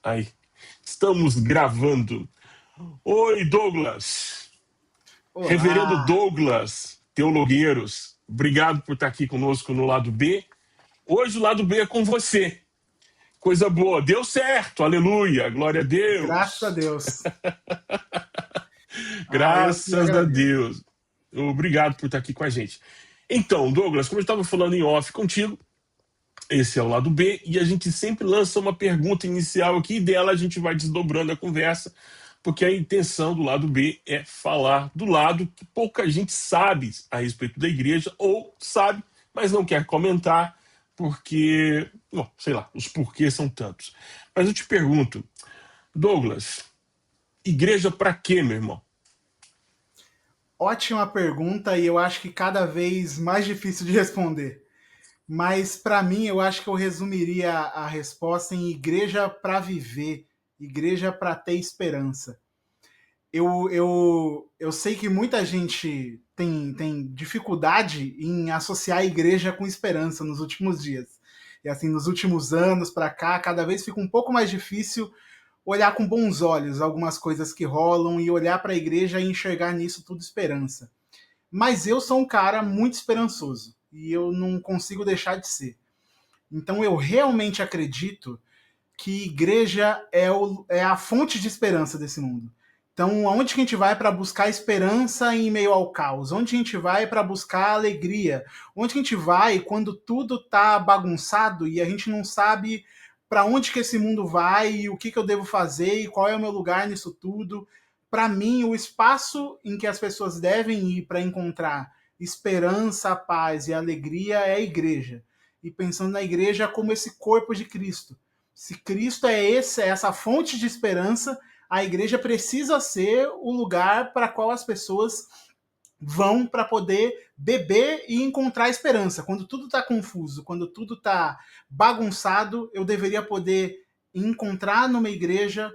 Aí, estamos gravando. Oi, Douglas. Reverendo Olá! Douglas Teologueiros, obrigado por estar aqui conosco no Lado B. Hoje o Lado B é com você. Coisa boa, deu certo, aleluia, glória a Graças a Deus. Deus. Eu que Graças a agradeço. Deus. Obrigado por estar aqui com a gente. Então, Douglas, como eu estava falando em off contigo, esse é o Lado B e a gente sempre lança uma pergunta inicial aqui e dela a gente vai desdobrando a conversa, porque a intenção do Lado B é falar do lado que pouca gente sabe a respeito da igreja ou sabe, mas não quer comentar porque, bom, sei lá, os porquês são tantos. Mas eu te pergunto, Douglas, igreja para quê, meu irmão? Ótima pergunta e eu acho que cada vez mais difícil de responder. Mas para mim, eu acho que eu resumiria a resposta em igreja para viver, igreja para ter esperança. Eu sei que muita gente tem dificuldade em associar a igreja com esperança nos últimos dias. E assim, nos últimos anos para cá, cada vez fica um pouco mais difícil olhar com bons olhos algumas coisas que rolam e olhar para a igreja e enxergar nisso tudo esperança. Mas eu sou um cara muito esperançoso e eu não consigo deixar de ser. Então eu realmente acredito que igreja é a fonte de esperança desse mundo. Então, aonde que a gente vai para buscar esperança em meio ao caos? Onde a gente vai para buscar alegria? Onde que a gente vai quando tudo tá bagunçado e a gente não sabe para onde que esse mundo vai e o que eu devo fazer e qual é o meu lugar nisso tudo? Para mim, o espaço em que as pessoas devem ir para encontrar esperança, paz e alegria é a igreja. E pensando na igreja como esse corpo de Cristo. Se Cristo é essa fonte de esperança, a igreja precisa ser o lugar para qual as pessoas vão para poder beber e encontrar esperança. Quando tudo está confuso, quando tudo está bagunçado, eu deveria poder encontrar numa igreja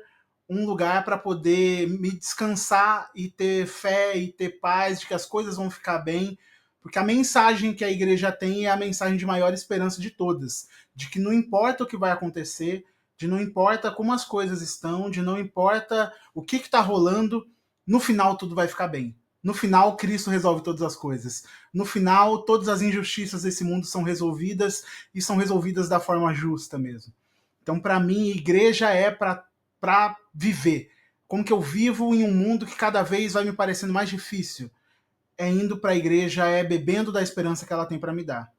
um lugar para poder me descansar e ter fé e ter paz de que as coisas vão ficar bem, porque a mensagem que a igreja tem é a mensagem de maior esperança de todas, de que não importa o que vai acontecer, de não importa como as coisas estão, de não importa o que está rolando, no final tudo vai ficar bem. No final, Cristo resolve todas as coisas. No final, todas as injustiças desse mundo são resolvidas e são resolvidas da forma justa mesmo. Então, para mim, igreja é para viver. Como que eu vivo em um mundo que cada vez vai me parecendo mais difícil? É indo para a igreja, é bebendo da esperança que ela tem para me dar.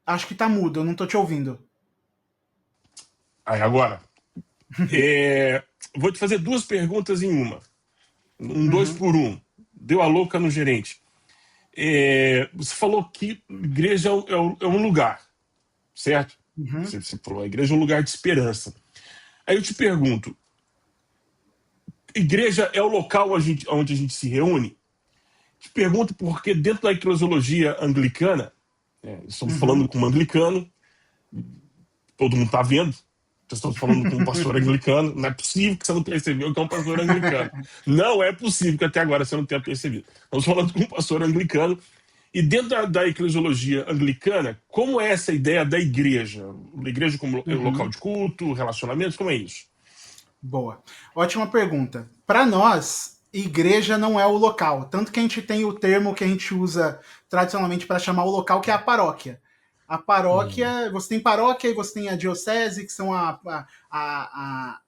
Acho que tá mudo, eu não tô te ouvindo. Aí agora, é, vou te fazer duas perguntas em uma. Um dois Uhum, por um. Deu a louca no gerente. Você falou que igreja é um lugar, certo? uhum. Você falou, a igreja é um lugar de esperança. Aí eu te pergunto, igreja é o local onde a gente se reúne? Te pergunto porque dentro da eclesiologia anglicana, estamos falando Uhum. com um anglicano, todo mundo está vendo, estamos falando com um pastor anglicano, não é possível que você não percebeu que é um pastor anglicano. Não é possível que até agora você não tenha percebido. Estamos falando com um pastor anglicano. E dentro da eclesiologia anglicana, como é essa ideia da igreja? A igreja como local Uhum. de culto, relacionamentos, como é isso? Boa. Ótima pergunta. Para nós, igreja não é o local. Tanto que a gente tem o termo que a gente usa tradicionalmente para chamar o local, que é a paróquia. A paróquia, você tem paróquia e você tem a diocese, que são a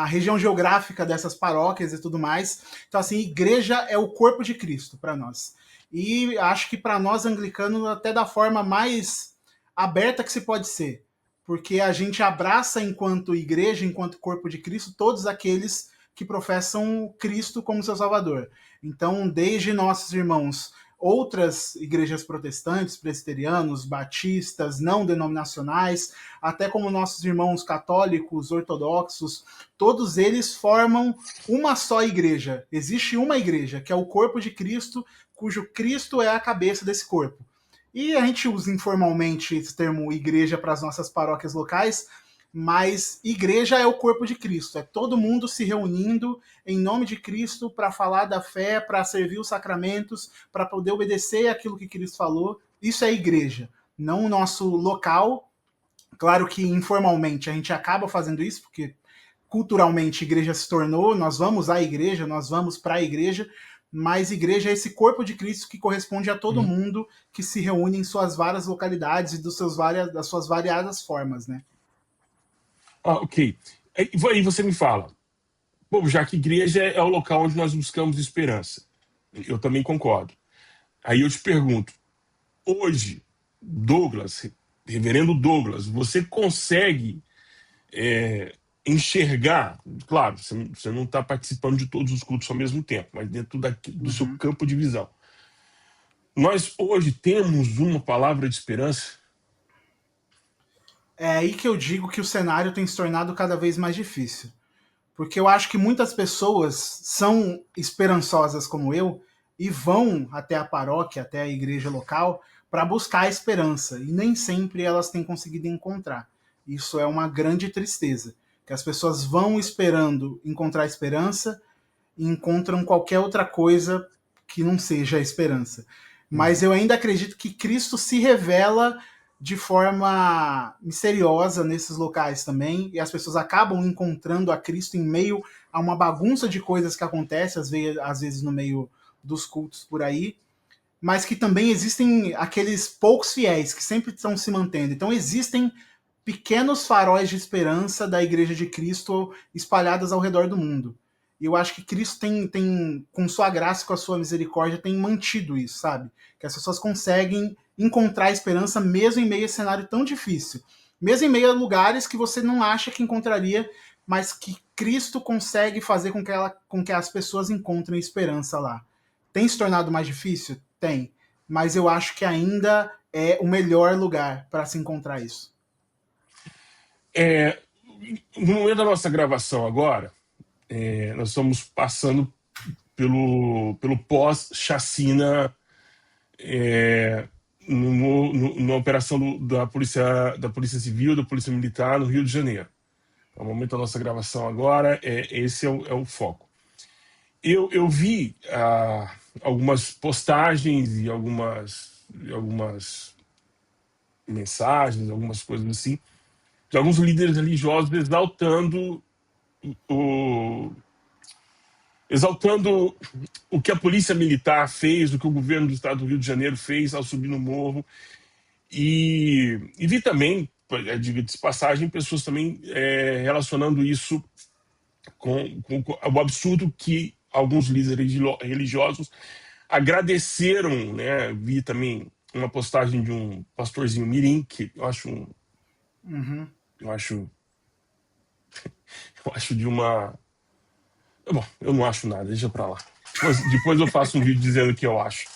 região geográfica dessas paróquias e tudo mais. Então, assim, igreja é o corpo de Cristo para nós. E acho que para nós anglicanos, até da forma mais aberta que se pode ser, porque a gente abraça enquanto igreja, enquanto corpo de Cristo, todos aqueles que professam Cristo como seu Salvador. Então, desde nossos irmãos, outras igrejas protestantes, presbiterianos, batistas, não denominacionais, até como nossos irmãos católicos, ortodoxos, todos eles formam uma só igreja. Existe uma igreja, que é o corpo de Cristo, cujo Cristo é a cabeça desse corpo. E a gente usa informalmente esse termo igreja para as nossas paróquias locais, mas igreja é o corpo de Cristo, é todo mundo se reunindo em nome de Cristo para falar da fé, para servir os sacramentos, para poder obedecer aquilo que Cristo falou. Isso é igreja. não o nosso local. Claro que informalmente a gente acaba fazendo isso, porque culturalmente a igreja se tornou, nós vamos à igreja, nós vamos para a igreja, mas igreja é esse corpo de Cristo que corresponde a todo Uhum. mundo que se reúne em suas várias localidades e das suas variadas formas, né? Ah, ok. Aí você me fala, bom, já que igreja é o local onde nós buscamos esperança. Eu também concordo. Aí eu te pergunto, hoje, Douglas, reverendo Douglas, você consegue enxergar, claro, você não está participando de todos os cultos ao mesmo tempo, mas dentro do seu Uhum. campo de visão. Nós hoje temos uma palavra de esperança? É aí que eu digo que o cenário tem se tornado cada vez mais difícil. Porque eu acho que muitas pessoas são esperançosas como eu e vão até a paróquia, até a igreja local, para buscar a esperança. E nem sempre elas têm conseguido encontrar. Isso é uma grande tristeza. Que as pessoas vão esperando encontrar esperança e encontram qualquer outra coisa que não seja a esperança. Mas Uhum. eu ainda acredito que Cristo se revela de forma misteriosa nesses locais também, e as pessoas acabam encontrando a Cristo em meio a uma bagunça de coisas que acontece, às vezes no meio dos cultos por aí, mas que também existem aqueles poucos fiéis que sempre estão se mantendo. Então existem pequenos faróis de esperança da Igreja de Cristo espalhadas ao redor do mundo. E eu acho que Cristo tem, com sua graça e com a sua misericórdia, tem mantido isso, sabe? Que as pessoas conseguem encontrar esperança mesmo em meio a esse cenário tão difícil. Mesmo em meio a lugares que você não acha que encontraria, mas que Cristo consegue fazer com que as pessoas encontrem esperança lá. Tem se tornado mais difícil? Tem. Mas eu acho que ainda é o melhor lugar para se encontrar isso. É, no momento da nossa gravação agora, nós estamos passando pelo pós-chacina na operação da Polícia Civil, da Polícia Militar no Rio de Janeiro. No momento da nossa gravação agora, esse é o foco. Eu vi algumas postagens e algumas mensagens, algumas coisas assim, de alguns líderes religiosos o, exaltando o que a polícia militar fez, o que o governo do estado do Rio de Janeiro fez ao subir no morro. E vi também, diga-se de passagem, pessoas também relacionando isso com o absurdo que alguns líderes religiosos agradeceram, né? Vi também uma postagem de um pastorzinho mirim, que Uhum. eu acho, eu acho de uma... Bom, eu não acho nada, deixa pra lá. Depois eu faço um vídeo dizendo o que eu acho.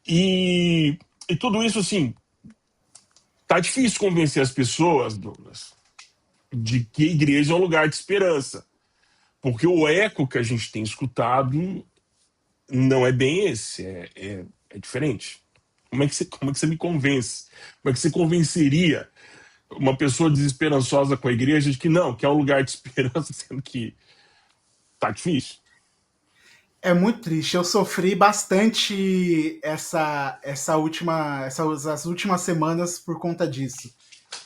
E tudo isso, assim, tá difícil convencer as pessoas, Douglas, de que a igreja é um lugar de esperança. Porque o eco que a gente tem escutado não é bem esse, é diferente. Como é que você me convence? Como é que você convenceria uma pessoa desesperançosa com a igreja de que não, que é um lugar de esperança, sendo que tá difícil? É muito triste. Eu sofri bastante essas últimas semanas por conta disso.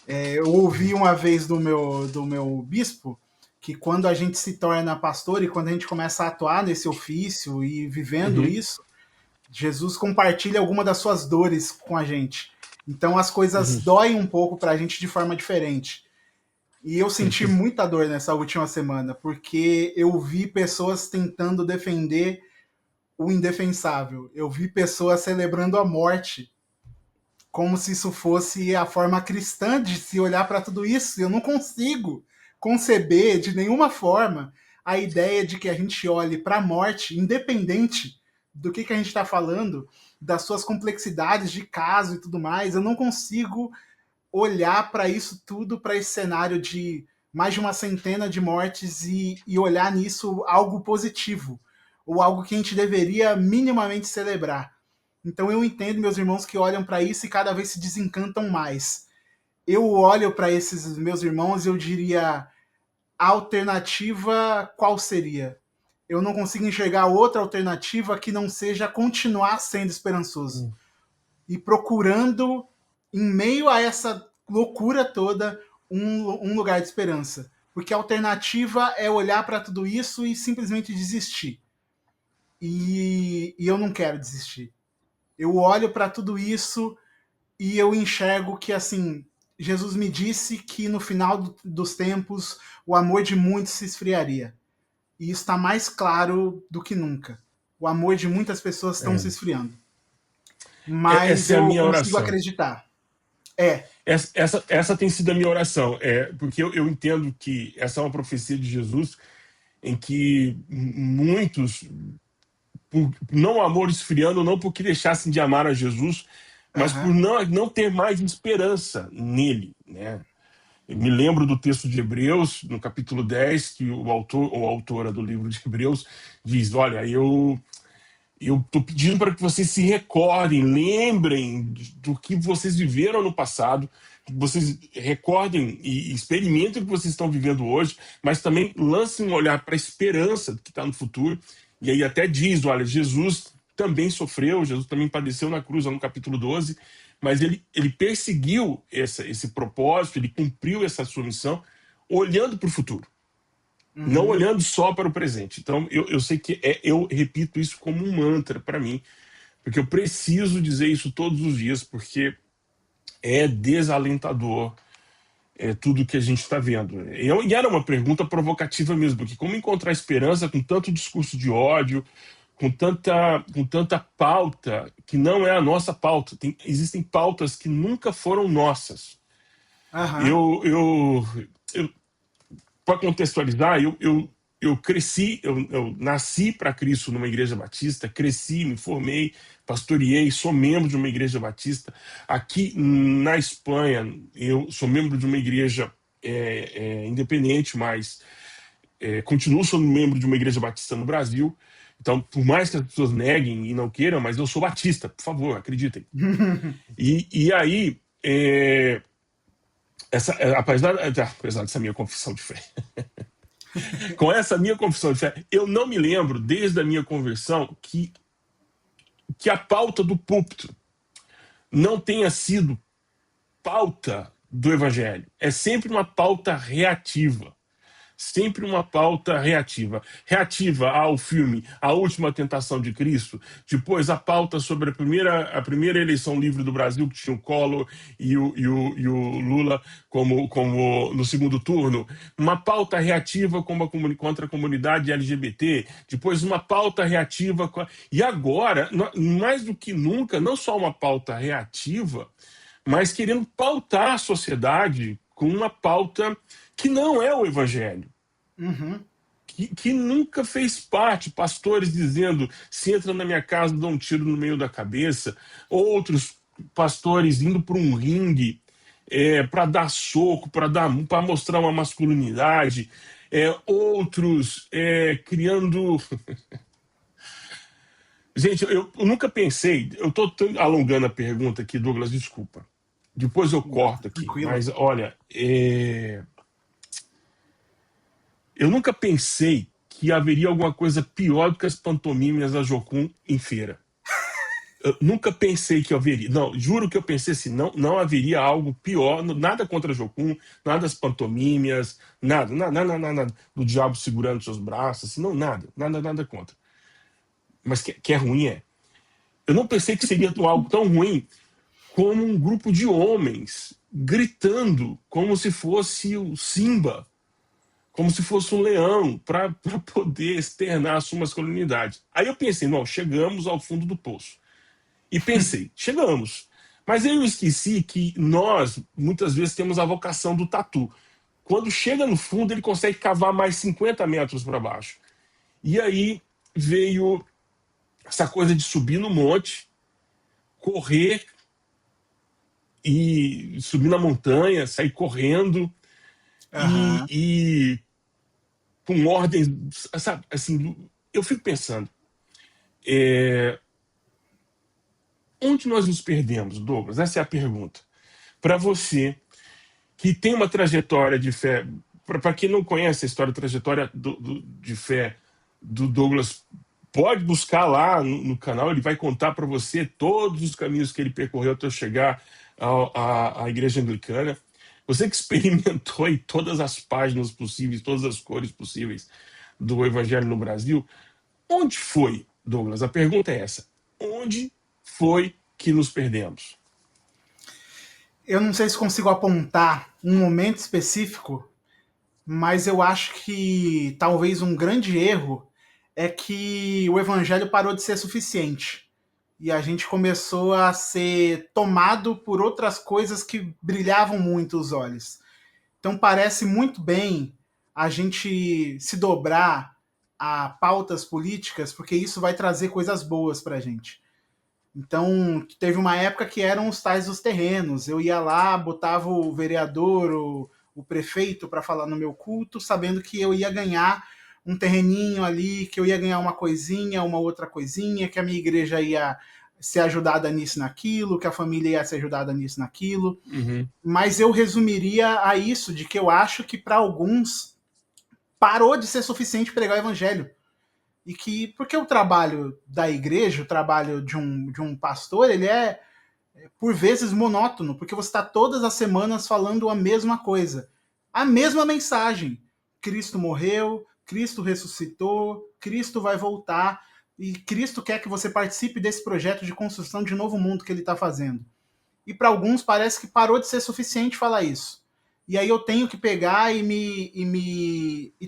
Eu ouvi uma vez do meu bispo que quando a gente se torna pastor e quando a gente começa a atuar nesse ofício e vivendo Uhum, isso, Jesus compartilha alguma das suas dores com a gente. Então as coisas uhum, doem um pouco para a gente de forma diferente. E eu senti muita dor nessa última semana, porque eu vi pessoas tentando defender o indefensável. Eu vi pessoas celebrando a morte como se isso fosse a forma cristã de se olhar para tudo isso. Eu não consigo conceber de nenhuma forma a ideia de que a gente olhe para a morte, independente do que a gente está falando, das suas complexidades de caso e tudo mais. Eu não consigo olhar para isso tudo, para esse cenário de mais de uma centena de mortes e olhar nisso algo positivo, ou algo que a gente deveria minimamente celebrar. Então eu entendo meus irmãos que olham para isso e cada vez se desencantam mais. Eu olho para esses meus irmãos e eu diria: a alternativa qual seria? Eu não consigo enxergar outra alternativa que não seja continuar sendo esperançoso uhum. e procurando em meio a essa loucura toda, um lugar de esperança. Porque a alternativa é olhar para tudo isso e simplesmente desistir. E eu não quero desistir. Eu olho para tudo isso e eu enxergo que, assim, Jesus me disse que no final dos tempos o amor de muitos se esfriaria. E isso está mais claro do que nunca. O amor de muitas pessoas estão se esfriando. Mas Essa é a eu minha consigo oração. acreditar. Essa tem sido a minha oração, porque eu entendo que essa é uma profecia de Jesus em que muitos, por não amor esfriando, não porque deixassem de amar a Jesus, mas por Aham. não ter mais esperança nele, né? Eu me lembro do texto de Hebreus, no capítulo 10, que o autor ou autora do livro de Hebreus diz: olha, eu estou pedindo para que vocês se recordem, lembrem do que vocês viveram no passado, que vocês recordem e experimentem o que vocês estão vivendo hoje, mas também lancem um olhar para a esperança que está no futuro. E aí até diz, olha, Jesus também sofreu, Jesus também padeceu na cruz, no capítulo 12, mas ele perseguiu esse propósito, ele cumpriu essa sua missão, olhando para o futuro, não Uhum. olhando só para o presente. Então, eu sei que eu repito isso como um mantra para mim, porque eu preciso dizer isso todos os dias, porque é desalentador tudo que a gente está vendo. E era uma pergunta provocativa mesmo, porque como encontrar esperança com tanto discurso de ódio, com tanta pauta que não é a nossa pauta. Existem pautas que nunca foram nossas. Aham. Eu para contextualizar, eu cresci, eu nasci para Cristo numa igreja batista, cresci, me formei, pastoreei, sou membro de uma igreja batista. Aqui na Espanha, eu sou membro de uma igreja independente, mas continuo sendo membro de uma igreja batista no Brasil. Então, por mais que as pessoas neguem e não queiram, mas eu sou batista, por favor, acreditem. E aí, apesar dessa minha confissão de fé, com essa minha confissão de fé, eu não me lembro, desde a minha conversão, que a pauta do púlpito não tenha sido pauta do evangelho. É sempre uma pauta reativa. Sempre uma pauta reativa. Reativa ao filme A Última Tentação de Cristo, depois a pauta sobre a primeira eleição livre do Brasil, que tinha o Collor e o Lula como no segundo turno, uma pauta reativa contra a comunidade LGBT, depois uma pauta reativa. E agora, mais do que nunca, não só uma pauta reativa, mas querendo pautar a sociedade com uma pauta que não é o evangelho, Uhum. que nunca fez parte. Pastores dizendo: se entra na minha casa, dá um tiro no meio da cabeça. Outros pastores indo para um ringue para dar soco, para mostrar uma masculinidade. Outros criando. Gente, eu nunca pensei. Eu estou alongando a pergunta aqui, Douglas, desculpa. Depois eu corto aqui. Tranquilo. Mas, olha, eu nunca pensei que haveria alguma coisa pior do que as pantomimas da Jocum em feira. Eu nunca pensei que haveria. Não, juro que eu pensei assim, não haveria algo pior, nada contra a Jocum, nada das pantomimas, nada do diabo segurando seus braços, assim, não, nada contra. Mas que é ruim, é. Eu não pensei que seria algo tão ruim como um grupo de homens gritando como se fosse o Simba, como se fosse um leão, para poder externar a sua masculinidade. Aí eu pensei, não, chegamos ao fundo do poço. E pensei, chegamos. Mas aí eu esqueci que nós, muitas vezes, temos a vocação do tatu. Quando chega no fundo, ele consegue cavar mais 50 metros para baixo. E aí veio essa coisa de subir no monte, correr e subir na montanha, sair correndo Aham. e com ordens, sabe, assim, eu fico pensando, onde nós nos perdemos, Douglas? Essa é a pergunta. Para você, que tem uma trajetória de fé, para quem não conhece a história, a trajetória de fé do Douglas, pode buscar lá no canal, ele vai contar para você todos os caminhos que ele percorreu até chegar à Igreja Anglicana, você que experimentou em todas as páginas possíveis, todas as cores possíveis do Evangelho no Brasil, onde foi, Douglas? A pergunta é essa. Onde foi que nos perdemos? Eu não sei se consigo apontar um momento específico, mas eu acho que talvez um grande erro é que o evangelho parou de ser suficiente. E a gente começou a ser tomado por outras coisas que brilhavam muito os olhos. Então parece muito bem a gente se dobrar a pautas políticas, porque isso vai trazer coisas boas para a gente. Então, teve uma época que eram os tais dos terrenos. Eu ia lá, botava o vereador, o prefeito para falar no meu culto, sabendo que eu ia ganhar um terreninho ali, que eu ia ganhar uma coisinha, uma outra coisinha, que a minha igreja ia ser ajudada nisso naquilo, que a família ia ser ajudada nisso naquilo. Uhum. Mas eu resumiria a isso, de que eu acho que para alguns parou de ser suficiente pregar o evangelho. E que, porque o trabalho da igreja, o trabalho de um pastor, ele é, por vezes, monótono, porque você está todas as semanas falando a mesma coisa, a mesma mensagem. Cristo morreu, Cristo ressuscitou, Cristo vai voltar, e Cristo quer que você participe desse projeto de construção de novo mundo que ele está fazendo. E para alguns parece que parou de ser suficiente falar isso. E aí eu tenho que pegar e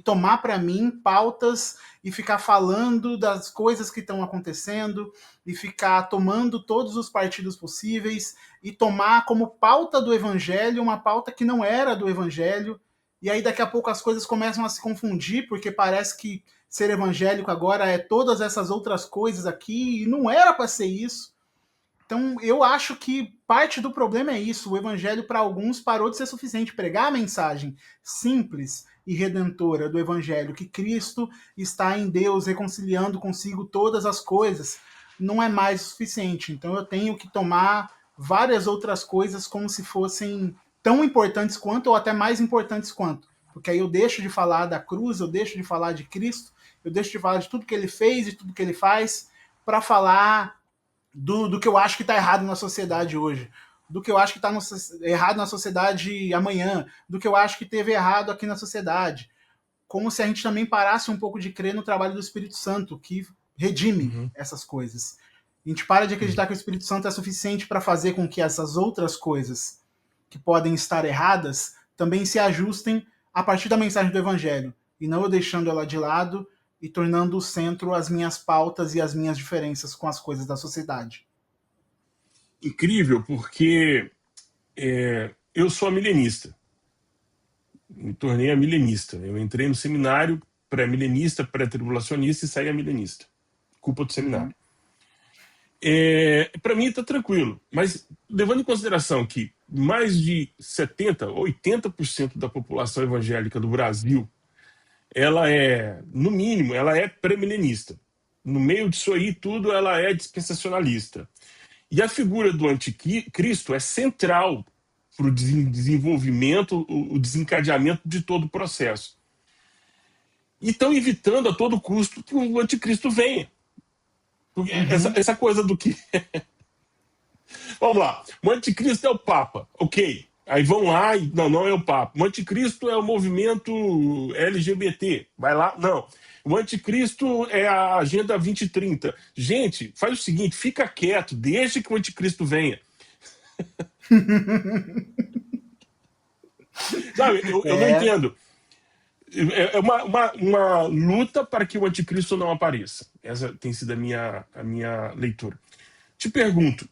tomar para mim pautas e ficar falando das coisas que estão acontecendo e ficar tomando todos os partidos possíveis e tomar como pauta do evangelho uma pauta que não era do evangelho. E aí daqui a pouco as coisas começam a se confundir, porque parece que ser evangélico agora é todas essas outras coisas aqui e não era para ser isso. Então, eu acho que parte do problema é isso. O evangelho, para alguns, parou de ser suficiente. Pregar a mensagem simples e redentora do evangelho, que Cristo está em Deus, reconciliando consigo todas as coisas, não é mais o suficiente. Então, eu tenho que tomar várias outras coisas como se fossem tão importantes quanto, ou até mais importantes quanto. Porque aí eu deixo de falar da cruz, eu deixo de falar de Cristo, eu deixo de falar de tudo que ele fez e tudo que ele faz, para falar do que eu acho que está errado na sociedade hoje, do que eu acho que está errado na sociedade amanhã, do que eu acho que teve errado aqui na sociedade. Como se a gente também parasse um pouco de crer no trabalho do Espírito Santo, que redime Uhum. essas coisas. A gente para de Uhum. acreditar que o Espírito Santo é suficiente para fazer com que essas outras coisas que podem estar erradas também se ajustem a partir da mensagem do Evangelho, e não eu deixando ela de lado e tornando o centro as minhas pautas e as minhas diferenças com as coisas da sociedade. Incrível, porque eu sou milenista. Me tornei milenista. Eu entrei no seminário pré-milenista, pré-tribulacionista e saí milenista. Culpa do Uhum. seminário. Para mim está tranquilo, mas levando em consideração que mais de 70, 80% da população evangélica do Brasil, ela é, no mínimo, ela é pré-milenista. No meio disso aí tudo, ela é dispensacionalista. E a figura do anticristo é central para o desenvolvimento, o desencadeamento de todo o processo. E estão evitando a todo custo que o anticristo venha. Porque Uhum. essa coisa do que. Vamos lá, o anticristo é o Papa, ok. Aí vão lá e não, não é o Papa. O anticristo é o movimento LGBT, vai lá, não. O anticristo é a Agenda 2030. Gente, faz o seguinte, fica quieto, deixa que o anticristo venha. Sabe, eu não É, entendo. É uma luta para que o anticristo não apareça. Essa tem sido a minha leitura. Te pergunto,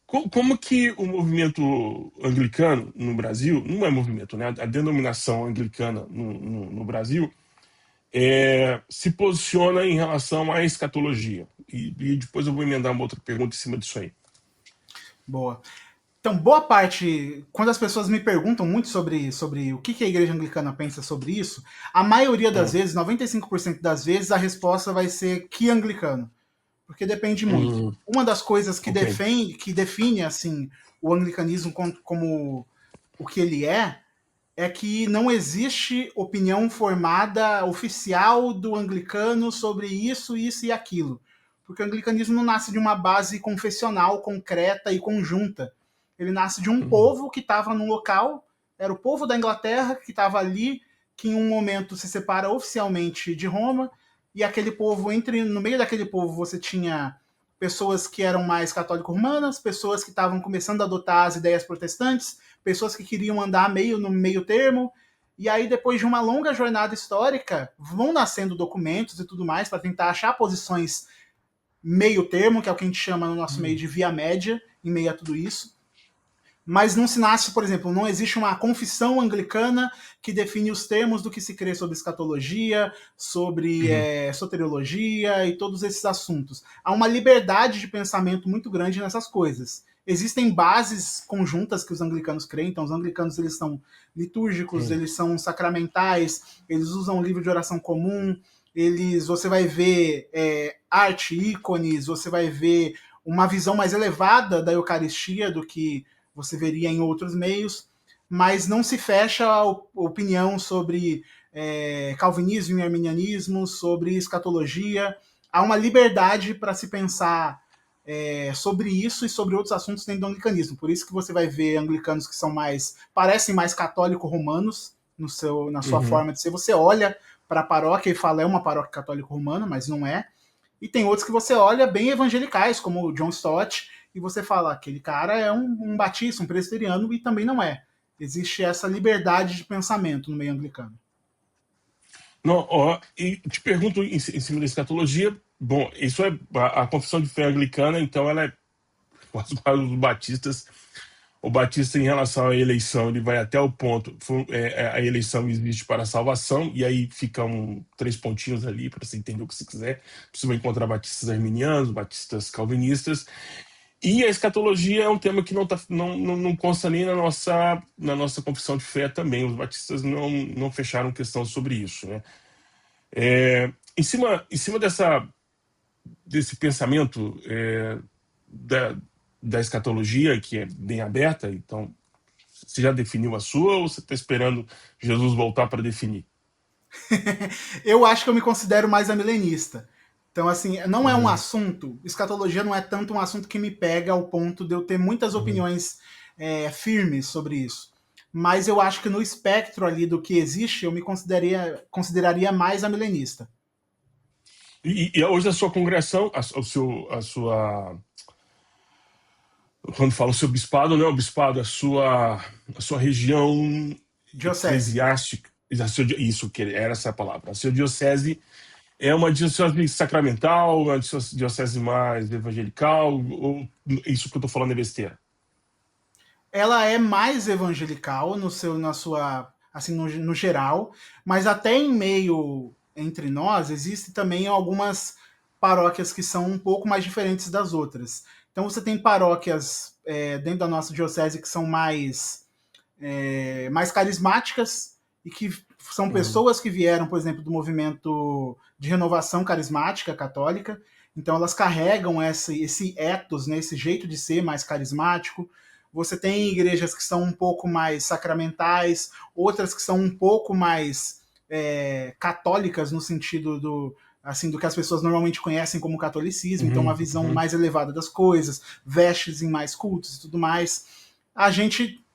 como que o movimento anglicano no Brasil, não é movimento, né? A denominação anglicana no Brasil se posiciona em relação à escatologia? E depois eu vou emendar uma outra pergunta em cima disso aí. boa. Então, boa parte, quando as pessoas me perguntam muito sobre o que a igreja anglicana pensa sobre isso, a maioria das Ah, vezes, 95% das vezes, a resposta vai ser que anglicano. Porque depende muito. hum, Uma das coisas ok. que define assim o anglicanismo como o que ele é que não existe opinião formada oficial do anglicano sobre isso, isso e aquilo. Porque o anglicanismo não nasce de uma base confessional concreta e conjunta. Ele nasce de um Uhum. povo que estava num local, era o povo da Inglaterra que estava ali, que em um momento se separa oficialmente de Roma, e aquele povo, no meio daquele povo você tinha pessoas que eram mais católico-romanas, pessoas que estavam começando a adotar as ideias protestantes, pessoas que queriam andar meio no meio termo, e aí, depois de uma longa jornada histórica, vão nascendo documentos e tudo mais para tentar achar posições meio termo, que é o que a gente chama no nosso meio Uhum. de via média, em meio a tudo isso. Mas não se nasce, por exemplo, não existe uma confissão anglicana que define os termos do que se crê sobre escatologia, sobre Uhum. soteriologia e todos esses assuntos. Há uma liberdade de pensamento muito grande nessas coisas. Existem bases conjuntas que os anglicanos creem, então os anglicanos eles são litúrgicos, Uhum. eles são sacramentais, eles usam um livro de oração comum, você vai ver arte, ícones, você vai ver uma visão mais elevada da Eucaristia do que você veria em outros meios, mas não se fecha a opinião sobre calvinismo e arminianismo, sobre escatologia. Há uma liberdade para se pensar sobre isso e sobre outros assuntos dentro do anglicanismo. Por isso que você vai ver anglicanos que são parecem mais católico-romanos na sua Uhum. forma de ser. Você olha para a paróquia e fala, é uma paróquia católico-romana, mas não é. E tem outros que você olha bem evangelicais, como o John Stott, e você fala, aquele cara é um batista, um presbiteriano, e também não é. Existe essa liberdade de pensamento no meio anglicano. Não, ó, e te pergunto em cima da escatologia, bom, isso é a confissão de fé anglicana, então ela é quase os batistas. O batista, em relação à eleição, ele vai até o ponto, a eleição existe para a salvação, e aí ficam três pontinhos ali para você entender o que você quiser. Você vai encontrar batistas arminianos, batistas calvinistas, e a escatologia é um tema que não consta nem na nossa confissão de fé também. Os batistas não fecharam questão sobre isso, né? Em cima desse pensamento da, da escatologia, que é bem aberta, então, você já definiu a sua ou você está esperando Jesus voltar para definir? Eu acho que eu me considero mais amilenista. Então, assim, não é um Uhum. assunto, escatologia não é tanto um assunto que me pega ao ponto de eu ter muitas Uhum. opiniões firmes sobre isso. Mas eu acho que no espectro ali do que existe, eu me consideraria mais amilenista. E hoje a sua congregação, quando fala o seu bispado, não é o bispado, a sua região Diocese. eclesiástica, isso que era essa palavra. A sua diocese é uma diocese sacramental, uma diocese mais evangelical, ou isso que eu estou falando é besteira? Ela é mais evangelical na sua, assim, no geral, mas até em meio entre nós existe também algumas paróquias que são um pouco mais diferentes das outras. Então você tem paróquias dentro da nossa diocese que são mais carismáticas e que são Uhum. pessoas que vieram, por exemplo, do movimento de renovação carismática católica. Então elas carregam esse ethos, né, esse jeito de ser mais carismático. Você tem igrejas que são um pouco mais sacramentais, outras que são um pouco mais católicas no sentido do que as pessoas normalmente conhecem como catolicismo, então uma Uhum. visão Uhum. mais elevada das coisas, vestes em mais cultos e tudo mais.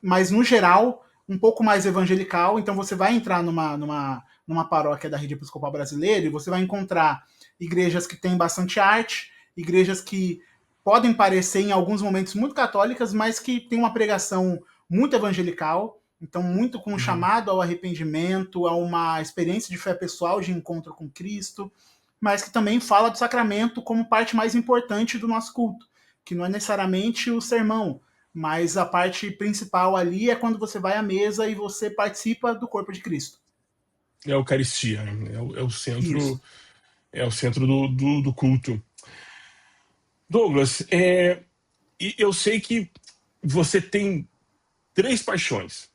Mas no geral, um pouco mais evangelical, então você vai entrar numa paróquia da rede episcopal brasileira e você vai encontrar igrejas que têm bastante arte, igrejas que podem parecer em alguns momentos muito católicas, mas que têm uma pregação muito evangelical, então muito com um Uhum. chamado ao arrependimento, a uma experiência de fé pessoal, de encontro com Cristo, mas que também fala do sacramento como parte mais importante do nosso culto, que não é necessariamente o sermão, mas a parte principal ali é quando você vai à mesa e você participa do corpo de Cristo. É a Eucaristia, né? É o Isso. centro, é o centro do culto. Douglas, e eu sei que você tem três paixões.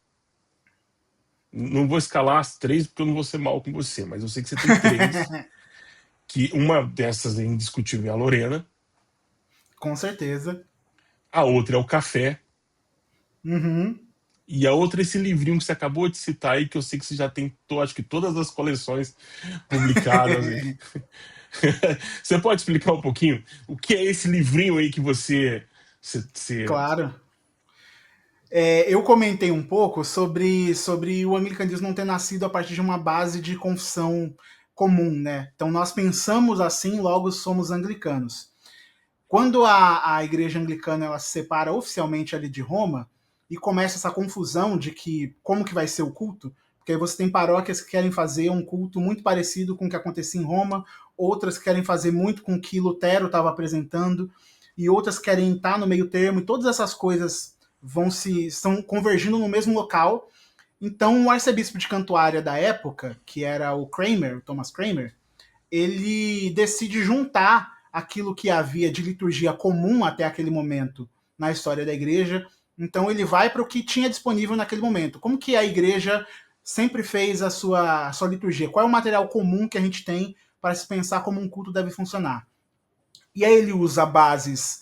Não vou escalar as três porque eu não vou ser mal com você, mas eu sei que você tem três. Que uma dessas é indiscutível é a Lorena, Com certeza. a outra é o café, Uhum. e a outra é esse livrinho que você acabou de citar aí, que eu sei que você já tem, acho que todas as coleções publicadas aí. Você pode explicar um pouquinho o que é esse livrinho aí que você Claro. Eu comentei um pouco sobre o anglicanismo não ter nascido a partir de uma base de confissão comum, né? Então nós pensamos assim, logo somos anglicanos. Quando a igreja anglicana ela se separa oficialmente ali de Roma e começa essa confusão de que como que vai ser o culto, porque aí você tem paróquias que querem fazer um culto muito parecido com o que acontecia em Roma, outras que querem fazer muito com o que Lutero estava apresentando, e outras querem estar no meio termo, e todas essas coisas estão convergindo no mesmo local. Então o arcebispo de Cantuária da época, que era o Kramer, Thomas Kramer, ele decide juntar aquilo que havia de liturgia comum até aquele momento na história da igreja. Então ele vai para o que tinha disponível naquele momento. Como que a igreja sempre fez a sua liturgia? Qual é o material comum que a gente tem para se pensar como um culto deve funcionar? E aí ele usa bases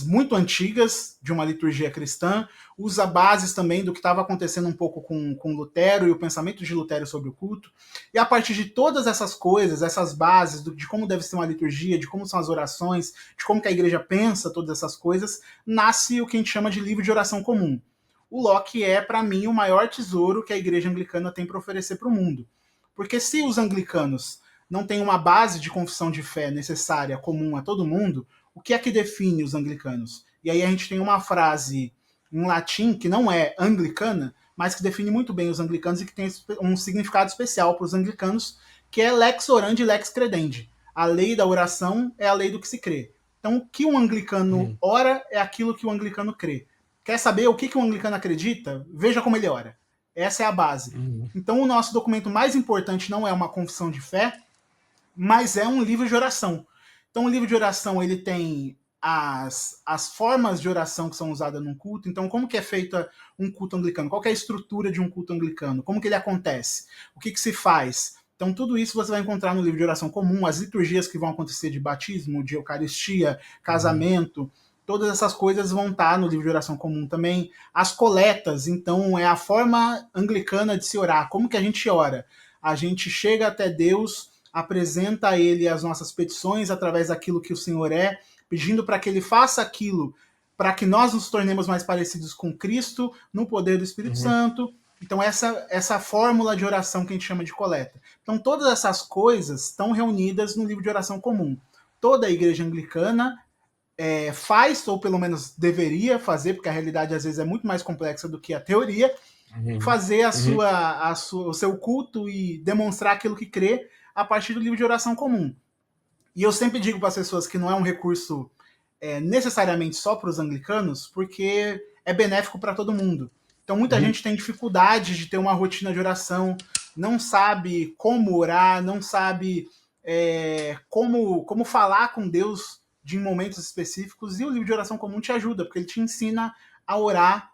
muito antigas de uma liturgia cristã, usa bases também do que estava acontecendo um pouco com Lutero e o pensamento de Lutero sobre o culto. E a partir de todas essas coisas, essas bases de como deve ser uma liturgia, de como são as orações, de como que a igreja pensa todas essas coisas, nasce o que a gente chama de livro de oração comum. O Locke é, para mim, o maior tesouro que a igreja anglicana tem para oferecer para o mundo. Porque se os anglicanos não têm uma base de confissão de fé necessária, comum a todo mundo, o que é que define os anglicanos? E aí a gente tem uma frase em latim que não é anglicana, mas que define muito bem os anglicanos e que tem um significado especial para os anglicanos, que é lex orandi lex credendi. A lei da oração é a lei do que se crê. Então, o que um anglicano Uhum. ora é aquilo que o anglicano crê. Quer saber o que um anglicano acredita? Veja como ele ora. Essa é a base. Uhum. Então, o nosso documento mais importante não é uma confissão de fé, mas é um livro de oração. Então, o livro de oração ele tem as formas de oração que são usadas num culto. Então, como que é feito um culto anglicano? Qual é a estrutura de um culto anglicano? Como que ele acontece? O que se faz? Então, tudo isso você vai encontrar no livro de oração comum, as liturgias que vão acontecer de batismo, de eucaristia, Uhum. casamento, todas essas coisas vão estar no livro de oração comum também. As coletas, então, é a forma anglicana de se orar. Como que a gente ora? A gente chega até Deus, apresenta a Ele as nossas petições através daquilo que o Senhor é, pedindo para que Ele faça aquilo para que nós nos tornemos mais parecidos com Cristo, no poder do Espírito Uhum. Santo. Então, essa fórmula de oração que a gente chama de coleta. Então, todas essas coisas estão reunidas no livro de oração comum. Toda a igreja anglicana faz, ou pelo menos deveria fazer, porque a realidade às vezes é muito mais complexa do que a teoria, Uhum. fazer Uhum. o seu culto e demonstrar aquilo que crê a partir do livro de oração comum. E eu sempre digo para as pessoas que não é um recurso necessariamente só para os anglicanos, porque é benéfico para todo mundo. Então muita Uhum. gente tem dificuldade de ter uma rotina de oração, não sabe como orar, não sabe como falar com Deus de momentos específicos, e o livro de oração comum te ajuda, porque ele te ensina a orar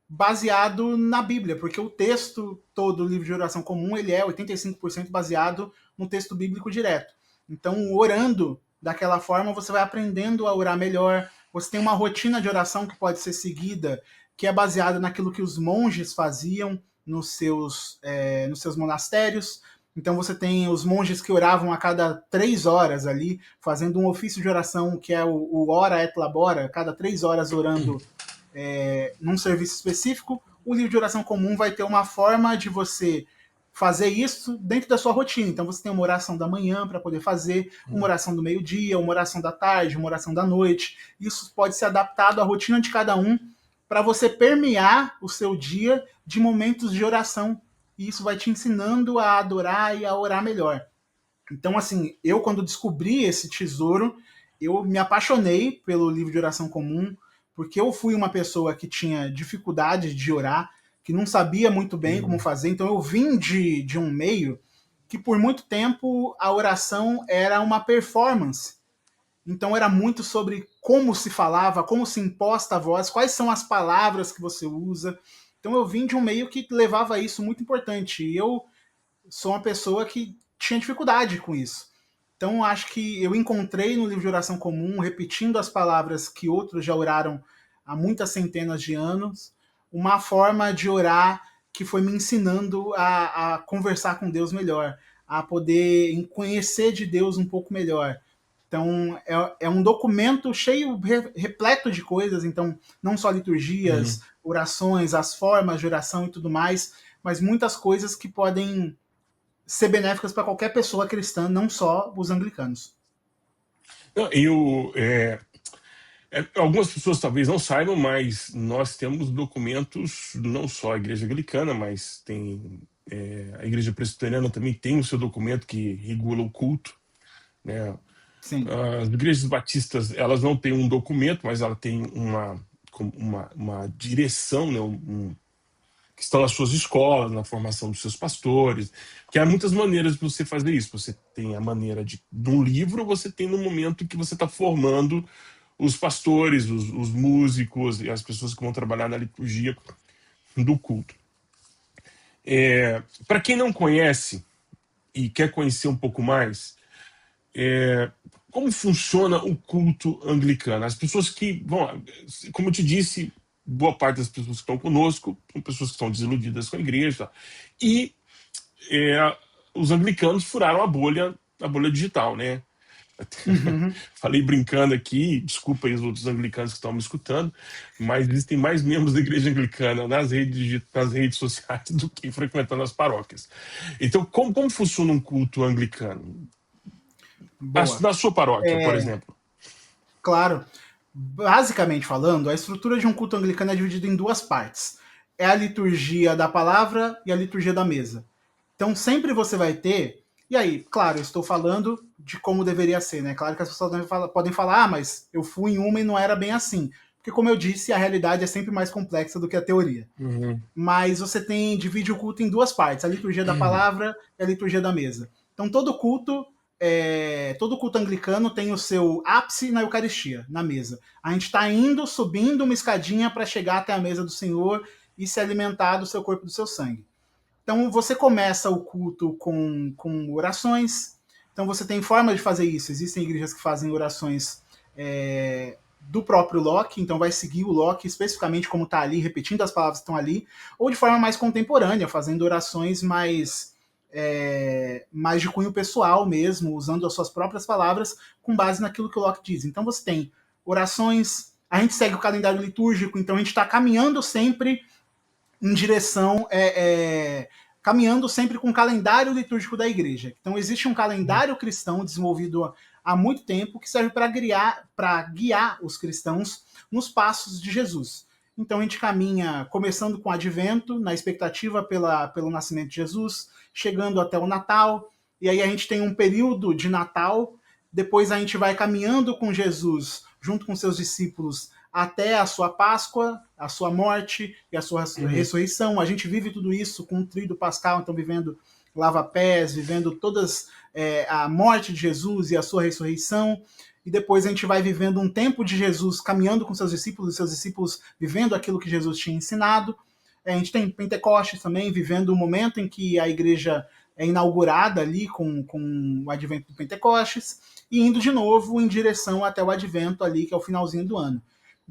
baseado na Bíblia, porque o texto todo do livro de oração comum ele é 85% baseado no texto bíblico direto. Então, orando daquela forma, você vai aprendendo a orar melhor. Você tem uma rotina de oração que pode ser seguida, que é baseada naquilo que os monges faziam nos seus monastérios. Então você tem os monges que oravam a cada 3 horas ali, fazendo um ofício de oração que é o Ora et Labora, cada 3 horas orando num serviço específico. O livro de oração comum vai ter uma forma de você fazer isso dentro da sua rotina. Então você tem uma oração da manhã para poder fazer, uma Uhum. oração do meio-dia, uma oração da tarde, uma oração da noite. Isso pode ser adaptado à rotina de cada um para você permear o seu dia de momentos de oração. E isso vai te ensinando a adorar e a orar melhor. Então, assim, eu quando descobri esse tesouro, eu me apaixonei pelo livro de oração comum, porque eu fui uma pessoa que tinha dificuldade de orar, que não sabia muito bem como Uhum. fazer, então eu vim de um meio que por muito tempo a oração era uma performance. Então era muito sobre como se falava, como se imposta a voz, quais são as palavras que você usa. Então eu vim de um meio que levava isso muito importante. E eu sou uma pessoa que tinha dificuldade com isso. Então, acho que eu encontrei no livro de oração comum, repetindo as palavras que outros já oraram há muitas centenas de anos, uma forma de orar que foi me ensinando a conversar com Deus melhor, a poder conhecer de Deus um pouco melhor. Então, é um documento cheio, repleto de coisas, então, não só liturgias, Uhum. orações, as formas de oração e tudo mais, mas muitas coisas que podem ser benéficas para qualquer pessoa cristã, não só os anglicanos. Não, algumas pessoas talvez não saibam, mas nós temos documentos, não só a Igreja Anglicana, mas tem a Igreja Presbiteriana também tem o seu documento que regula o culto, né? Sim. As igrejas batistas, elas não têm um documento, mas ela tem uma direção, né? Que estão nas suas escolas, na formação dos seus pastores, que há muitas maneiras de você fazer isso. Você tem a maneira de um livro, você tem no momento que você está formando os pastores, os músicos e as pessoas que vão trabalhar na liturgia do culto. Para quem não conhece e quer conhecer um pouco mais, como funciona o culto anglicano? As pessoas que, bom, como eu te disse, boa parte das pessoas que estão conosco são pessoas que estão desiludidas com a igreja, e os anglicanos furaram a bolha digital, né? Uhum. Falei brincando aqui, desculpa aí os outros anglicanos que estão me escutando, mas existem mais membros da igreja anglicana nas redes sociais do que frequentando as paróquias. Então, como funciona um culto anglicano? Boa. Na sua paróquia, por exemplo. Claro. Basicamente falando, a estrutura de um culto anglicano é dividida em duas partes. É a liturgia da palavra e a liturgia da mesa. Então sempre você vai ter. E aí, claro, eu estou falando de como deveria ser, né? Claro que as pessoas podem falar, mas eu fui em uma e não era bem assim. Porque, como eu disse, a realidade é sempre mais complexa do que a teoria. Uhum. Mas você divide o culto em duas partes, a liturgia da palavra e a liturgia da mesa. Então todo culto anglicano tem o seu ápice na Eucaristia, na mesa. A gente está subindo uma escadinha para chegar até a mesa do Senhor e se alimentar do seu corpo e do seu sangue. Então você começa o culto com orações. Então você tem forma de fazer isso. Existem igrejas que fazem orações do próprio Locke, então vai seguir o Locke especificamente como está ali, repetindo as palavras que estão ali, ou de forma mais contemporânea, fazendo orações mais de cunho pessoal mesmo, usando as suas próprias palavras com base naquilo que o Locke diz. Então você tem orações, a gente segue o calendário litúrgico, então a gente está caminhando sempre em direção, caminhando sempre com o calendário litúrgico da igreja. Então existe um calendário cristão desenvolvido há muito tempo que serve para guiar os cristãos nos passos de Jesus. Então a gente caminha começando com o advento, na expectativa pelo nascimento de Jesus, chegando até o Natal, e aí a gente tem um período de Natal, depois a gente vai caminhando com Jesus, junto com seus discípulos, até a sua Páscoa, a sua morte e a sua ressurreição. A gente vive tudo isso com o tríduo pascal, então vivendo lava-pés, vivendo a morte de Jesus e a sua ressurreição. E depois a gente vai vivendo um tempo de Jesus caminhando com seus discípulos vivendo aquilo que Jesus tinha ensinado. A gente tem Pentecostes também, vivendo o momento em que a igreja é inaugurada ali com o advento do Pentecostes, e indo de novo em direção até o advento ali, que é o finalzinho do ano.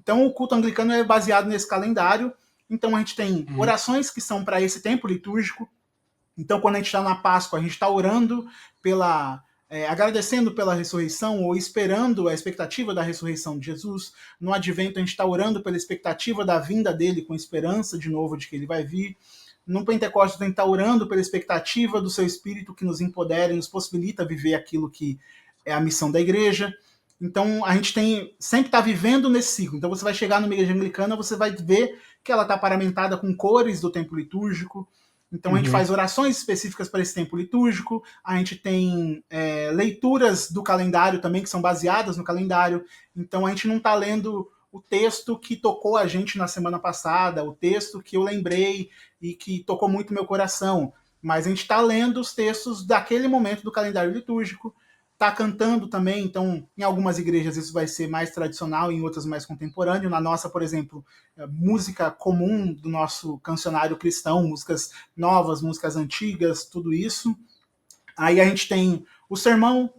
Então o culto anglicano é baseado nesse calendário. Então a gente tem Uhum. orações que são para esse tempo litúrgico. Então quando a gente está na Páscoa, a gente está orando agradecendo pela ressurreição ou esperando a expectativa da ressurreição de Jesus. No advento a gente está orando pela expectativa da vinda dele, com esperança de novo de que ele vai vir. No Pentecostes a gente está orando pela expectativa do seu Espírito que nos empodera e nos possibilita viver aquilo que é a missão da igreja. Então a gente sempre está vivendo nesse ciclo. Então você vai chegar numa igreja anglicana, você vai ver que ela está paramentada com cores do tempo litúrgico. Então a gente Uhum. faz orações específicas para esse tempo litúrgico, a gente tem leituras do calendário também que são baseadas no calendário. Então a gente não está lendo o texto que tocou a gente na semana passada, o texto que eu lembrei e que tocou muito meu coração, mas a gente está lendo os textos daquele momento do calendário litúrgico, está cantando também. Então em algumas igrejas isso vai ser mais tradicional, em outras mais contemporâneo. Na nossa, por exemplo, música comum do nosso cancionário cristão, músicas novas, músicas antigas, tudo isso. Aí a gente tem o sermão,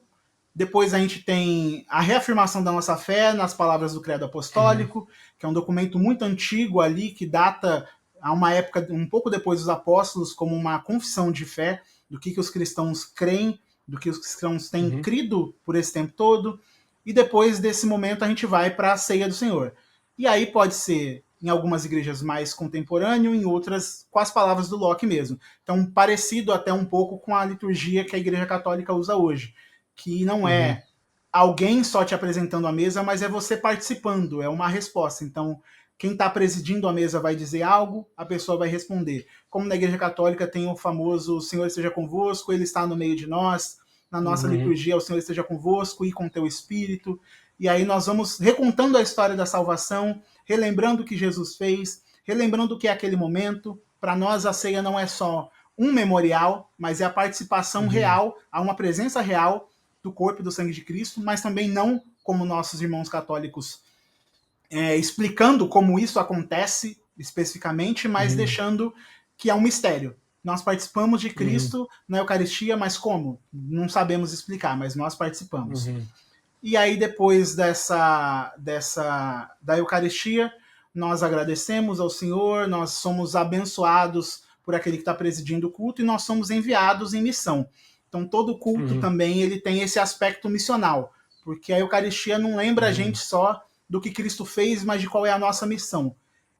depois a gente tem a reafirmação da nossa fé nas palavras do Credo Uhum. Apostólico, que é um documento muito antigo ali, que data a uma época um pouco depois dos apóstolos, como uma confissão de fé do que os cristãos creem do que os cristãos têm Uhum. crido por esse tempo todo, e depois desse momento a gente vai para a ceia do Senhor. E aí pode ser em algumas igrejas mais contemporâneo, em outras com as palavras do Locke mesmo. Então, parecido até um pouco com a liturgia que a Igreja Católica usa hoje, que não Uhum. é alguém só te apresentando a mesa, mas é você participando, é uma resposta. Então, quem está presidindo a mesa vai dizer algo, a pessoa vai responder. Como na Igreja Católica tem o famoso "O Senhor esteja convosco", ele está no meio de nós. Na nossa Uhum. liturgia, "O Senhor esteja convosco" e com teu espírito. E aí nós vamos recontando a história da salvação, relembrando o que Jesus fez, relembrando o que é aquele momento. Para nós, a ceia não é só um memorial, mas é a participação Uhum. real, há uma presença real do corpo e do sangue de Cristo, mas também não como nossos irmãos católicos explicando como isso acontece especificamente, mas Uhum. deixando que é um mistério. Nós participamos de Uhum. Cristo na Eucaristia, mas como? Não sabemos explicar, mas nós participamos. Uhum. E aí, depois da Eucaristia, nós agradecemos ao Senhor, nós somos abençoados por aquele que está presidindo o culto e nós somos enviados em missão. Então, todo culto Uhum. também ele tem esse aspecto missional, porque a Eucaristia não lembra a gente Uhum. só do que Cristo fez, mas de qual é a nossa missão.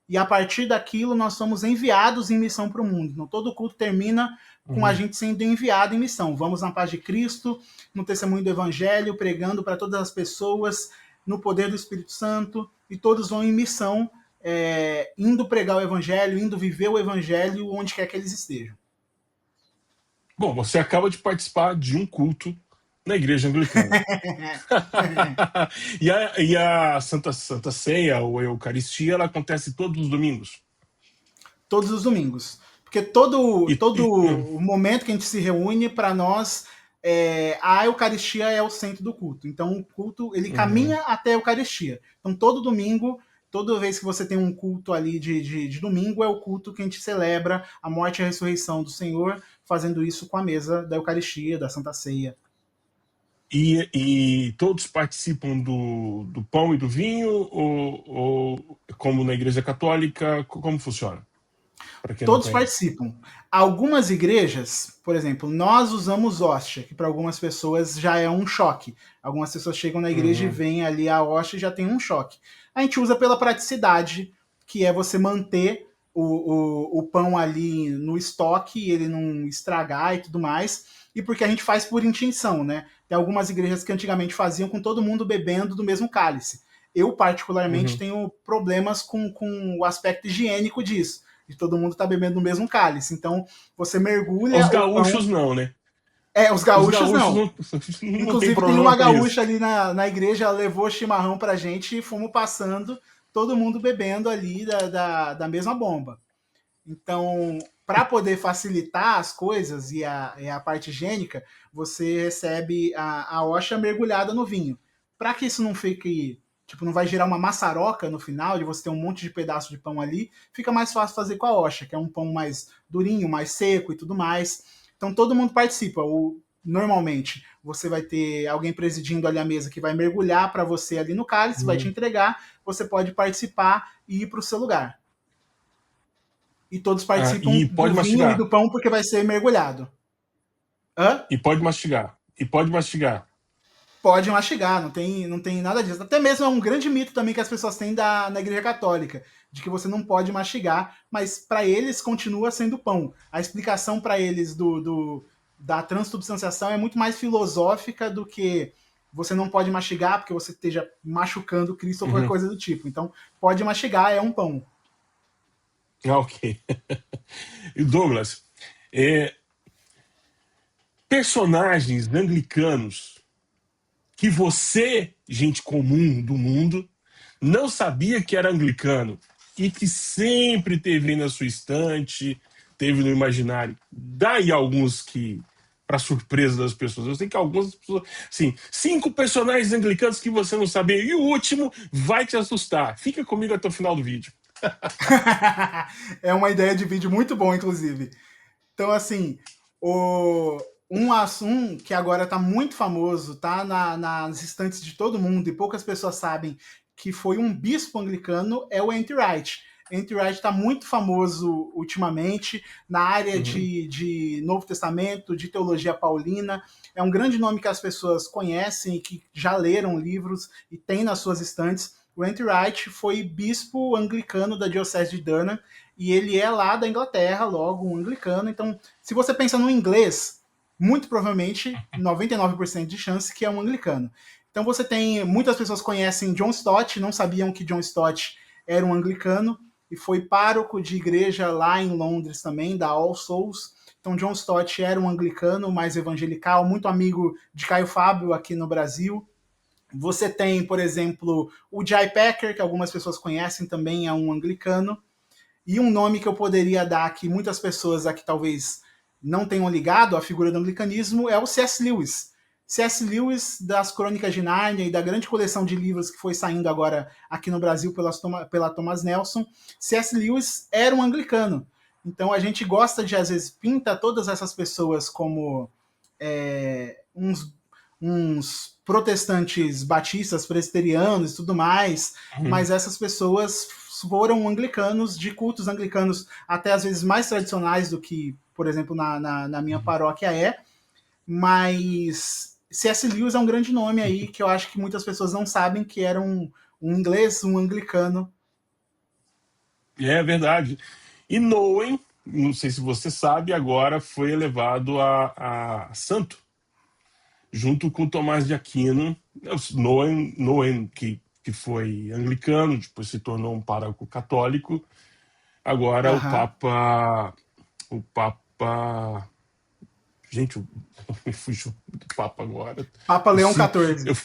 E a partir daquilo, nós somos enviados em missão para o mundo. Então, todo culto termina com a Uhum. gente sendo enviado em missão. Vamos na paz de Cristo, no testemunho do Evangelho, pregando para todas as pessoas, no poder do Espírito Santo, e todos vão em missão, indo pregar o Evangelho, indo viver o Evangelho onde quer que eles estejam. Bom, você acaba de participar de um culto na igreja anglicana. E a Santa Ceia, ou a Eucaristia, ela acontece todos os domingos. Todos os domingos. Porque todo, E, todo e- o momento que a gente se reúne, para nós, a Eucaristia é o centro do culto. Então, o culto, ele uhum. caminha até a Eucaristia. Então, todo domingo, toda vez que você tem um culto ali de domingo, é o culto que a gente celebra a morte e a ressurreição do Senhor, fazendo isso com a mesa da Eucaristia, da Santa Ceia. E todos participam do pão e do vinho, ou como na igreja católica, como funciona? Para quem não Todos conhece. participam. Algumas igrejas, por exemplo, nós usamos hóstia, que para algumas pessoas já é um choque. Algumas pessoas chegam na igreja e Uhum. veem ali a hóstia e já tem um choque. A gente usa pela praticidade, que é você manter o pão ali no estoque, ele não estragar e tudo mais, e porque a gente faz por intenção, né? Tem algumas igrejas que antigamente faziam com todo mundo bebendo do mesmo cálice. Eu, particularmente, Uhum. tenho problemas com o aspecto higiênico disso de todo mundo tá bebendo no mesmo cálice. Então, você Os mergulha o pão. gaúchos não, né? Os Os gaúchos gaúchos não. não, não tem Inclusive, tem problema uma com isso. gaúcha ali na igreja, ela levou chimarrão pra gente e fomos passando, todo mundo bebendo ali da mesma bomba. Então, para poder facilitar as coisas e a parte higiênica, você recebe a hoxa mergulhada no vinho. Para que isso não fique, tipo, não vai gerar uma maçaroca no final, de você ter um monte de pedaço de pão ali, fica mais fácil fazer com a hoxa, que é um pão mais durinho, mais seco e tudo mais. Então, todo mundo participa. Normalmente, você vai ter alguém presidindo ali a mesa que vai mergulhar para você ali no cálice, vai te Uhum. entregar, você pode participar e ir para o seu lugar. E todos E participam do pode vinho e do mastigar. pão porque vai ser mergulhado. Hã? E pode mastigar. E pode mastigar. Pode mastigar, não tem nada disso. Até mesmo é um grande mito também que as pessoas têm na Igreja Católica, de que você não pode mastigar, mas para eles continua sendo pão. A explicação para eles da transubstanciação é muito mais filosófica do que você não pode mastigar porque você esteja machucando Cristo ou qualquer Uhum. coisa do tipo. Então, pode mastigar, é um pão. Ok. E Douglas, é, personagens anglicanos que você, gente comum do mundo, não sabia que era anglicano e que sempre teve na sua estante, teve no imaginário. Dá aí alguns que, para surpresa das pessoas, eu sei que algumas pessoas, sim, 5 personagens anglicanos que você não sabia e o último vai te assustar. Fica comigo até o final do vídeo. É uma ideia de vídeo muito bom, inclusive. Então, assim, um que agora está muito famoso, tá nas estantes de todo mundo e poucas pessoas sabem que foi um bispo anglicano, é o Anti Wright. N.T. Wright está muito famoso ultimamente na área Uhum. de Novo Testamento, de teologia paulina. É um grande nome que as pessoas conhecem e que já leram livros e tem nas suas estantes. O N.T. Wright foi bispo anglicano da Diocese de Durham e ele é lá da Inglaterra, logo um anglicano. Então, se você pensa no inglês, muito provavelmente 99% de chance que é um anglicano. Então você tem, muitas pessoas conhecem John Stott, não sabiam que John Stott era um anglicano e foi pároco de igreja lá em Londres também, da All Souls. Então John Stott era um anglicano mais evangelical, muito amigo de Caio Fábio aqui no Brasil. Você tem, por exemplo, o Jai Packer, que algumas pessoas conhecem, também é um anglicano. E um nome que eu poderia dar que muitas pessoas aqui talvez não tenham ligado à figura do anglicanismo é o C.S. Lewis. C.S. Lewis, das Crônicas de Nárnia e da grande coleção de livros que foi saindo agora aqui no Brasil pela Thomas Nelson, C.S. Lewis era um anglicano. Então a gente gosta de, às vezes, pinta todas essas pessoas como uns protestantes batistas, presbiterianos e tudo mais, Uhum. mas essas pessoas foram anglicanos, de cultos anglicanos até às vezes mais tradicionais do que, por exemplo, na minha Uhum. paróquia mas C.S. Lewis é um grande nome aí que eu acho que muitas pessoas não sabem que era um inglês, um anglicano. É verdade. E Noen, não sei se você sabe, agora foi elevado a santo, junto com Tomás de Aquino. Noen que foi anglicano, depois se tornou um pároco católico. Agora Aham. o Papa, gente, me fugiu do Papa agora. Papa Eu Leão fui, eu, XIV.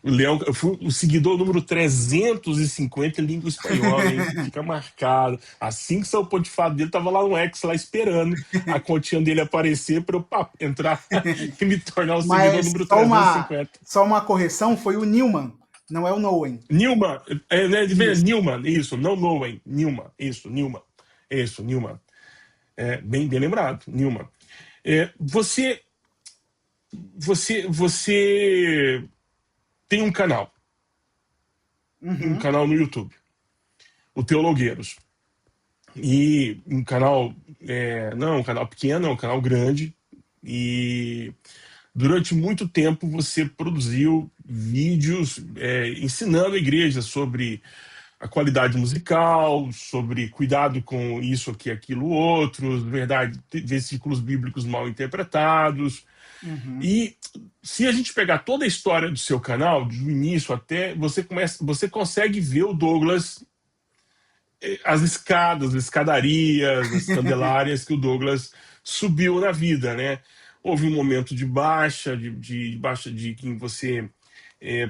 o Leão, eu fui o seguidor número 350 em língua espanhola, hein? Fica marcado. Assim que saiu o pontifado dele, tava lá no X, lá esperando a continha dele aparecer para eu entrar e me tornar o seguidor Mas número 350. só uma correção, foi o Newman, não é o Nowen. Newman, Isso. Newman, isso, não Nowen, Newman, isso, Newman. Bem lembrado, Newman. É, você tem um Uhum. canal no YouTube, o Teologueiros. E um canal, não é um canal pequeno, é um canal grande. E durante muito tempo você produziu vídeos ensinando a igreja sobre a qualidade musical, sobre cuidado com isso aqui, aquilo, outro, verdade, versículos bíblicos mal interpretados. Uhum. E se a gente pegar toda a história do seu canal, do início até, você consegue ver o Douglas, as escadas, as escadarias, as candelárias que o Douglas subiu na vida, né? Houve um momento de baixa, de baixa de que você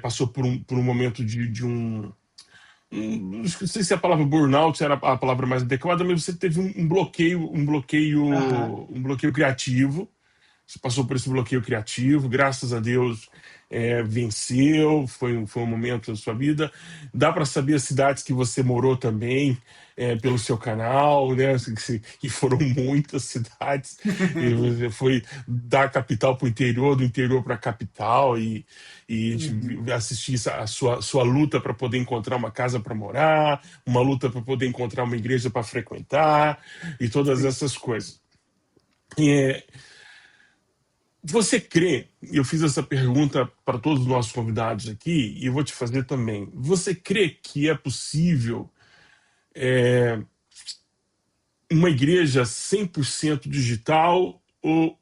passou por um momento de não sei se a palavra burnout era a palavra mais adequada, mas você teve Aham. um bloqueio criativo. Você passou por esse bloqueio criativo, graças a Deus venceu, foi um momento da sua vida. Dá para saber as cidades que você morou também pelo seu canal, né? Que foram muitas cidades. E você foi da capital para o interior, do interior para a capital, e a Uhum. gente assistir a sua luta para poder encontrar uma casa para morar, uma luta para poder encontrar uma igreja para frequentar, e todas Sim. essas coisas. É, Você crê, e eu fiz essa pergunta para todos os nossos convidados aqui, e eu vou te fazer também. Você crê que é possível uma igreja 100% digital, ou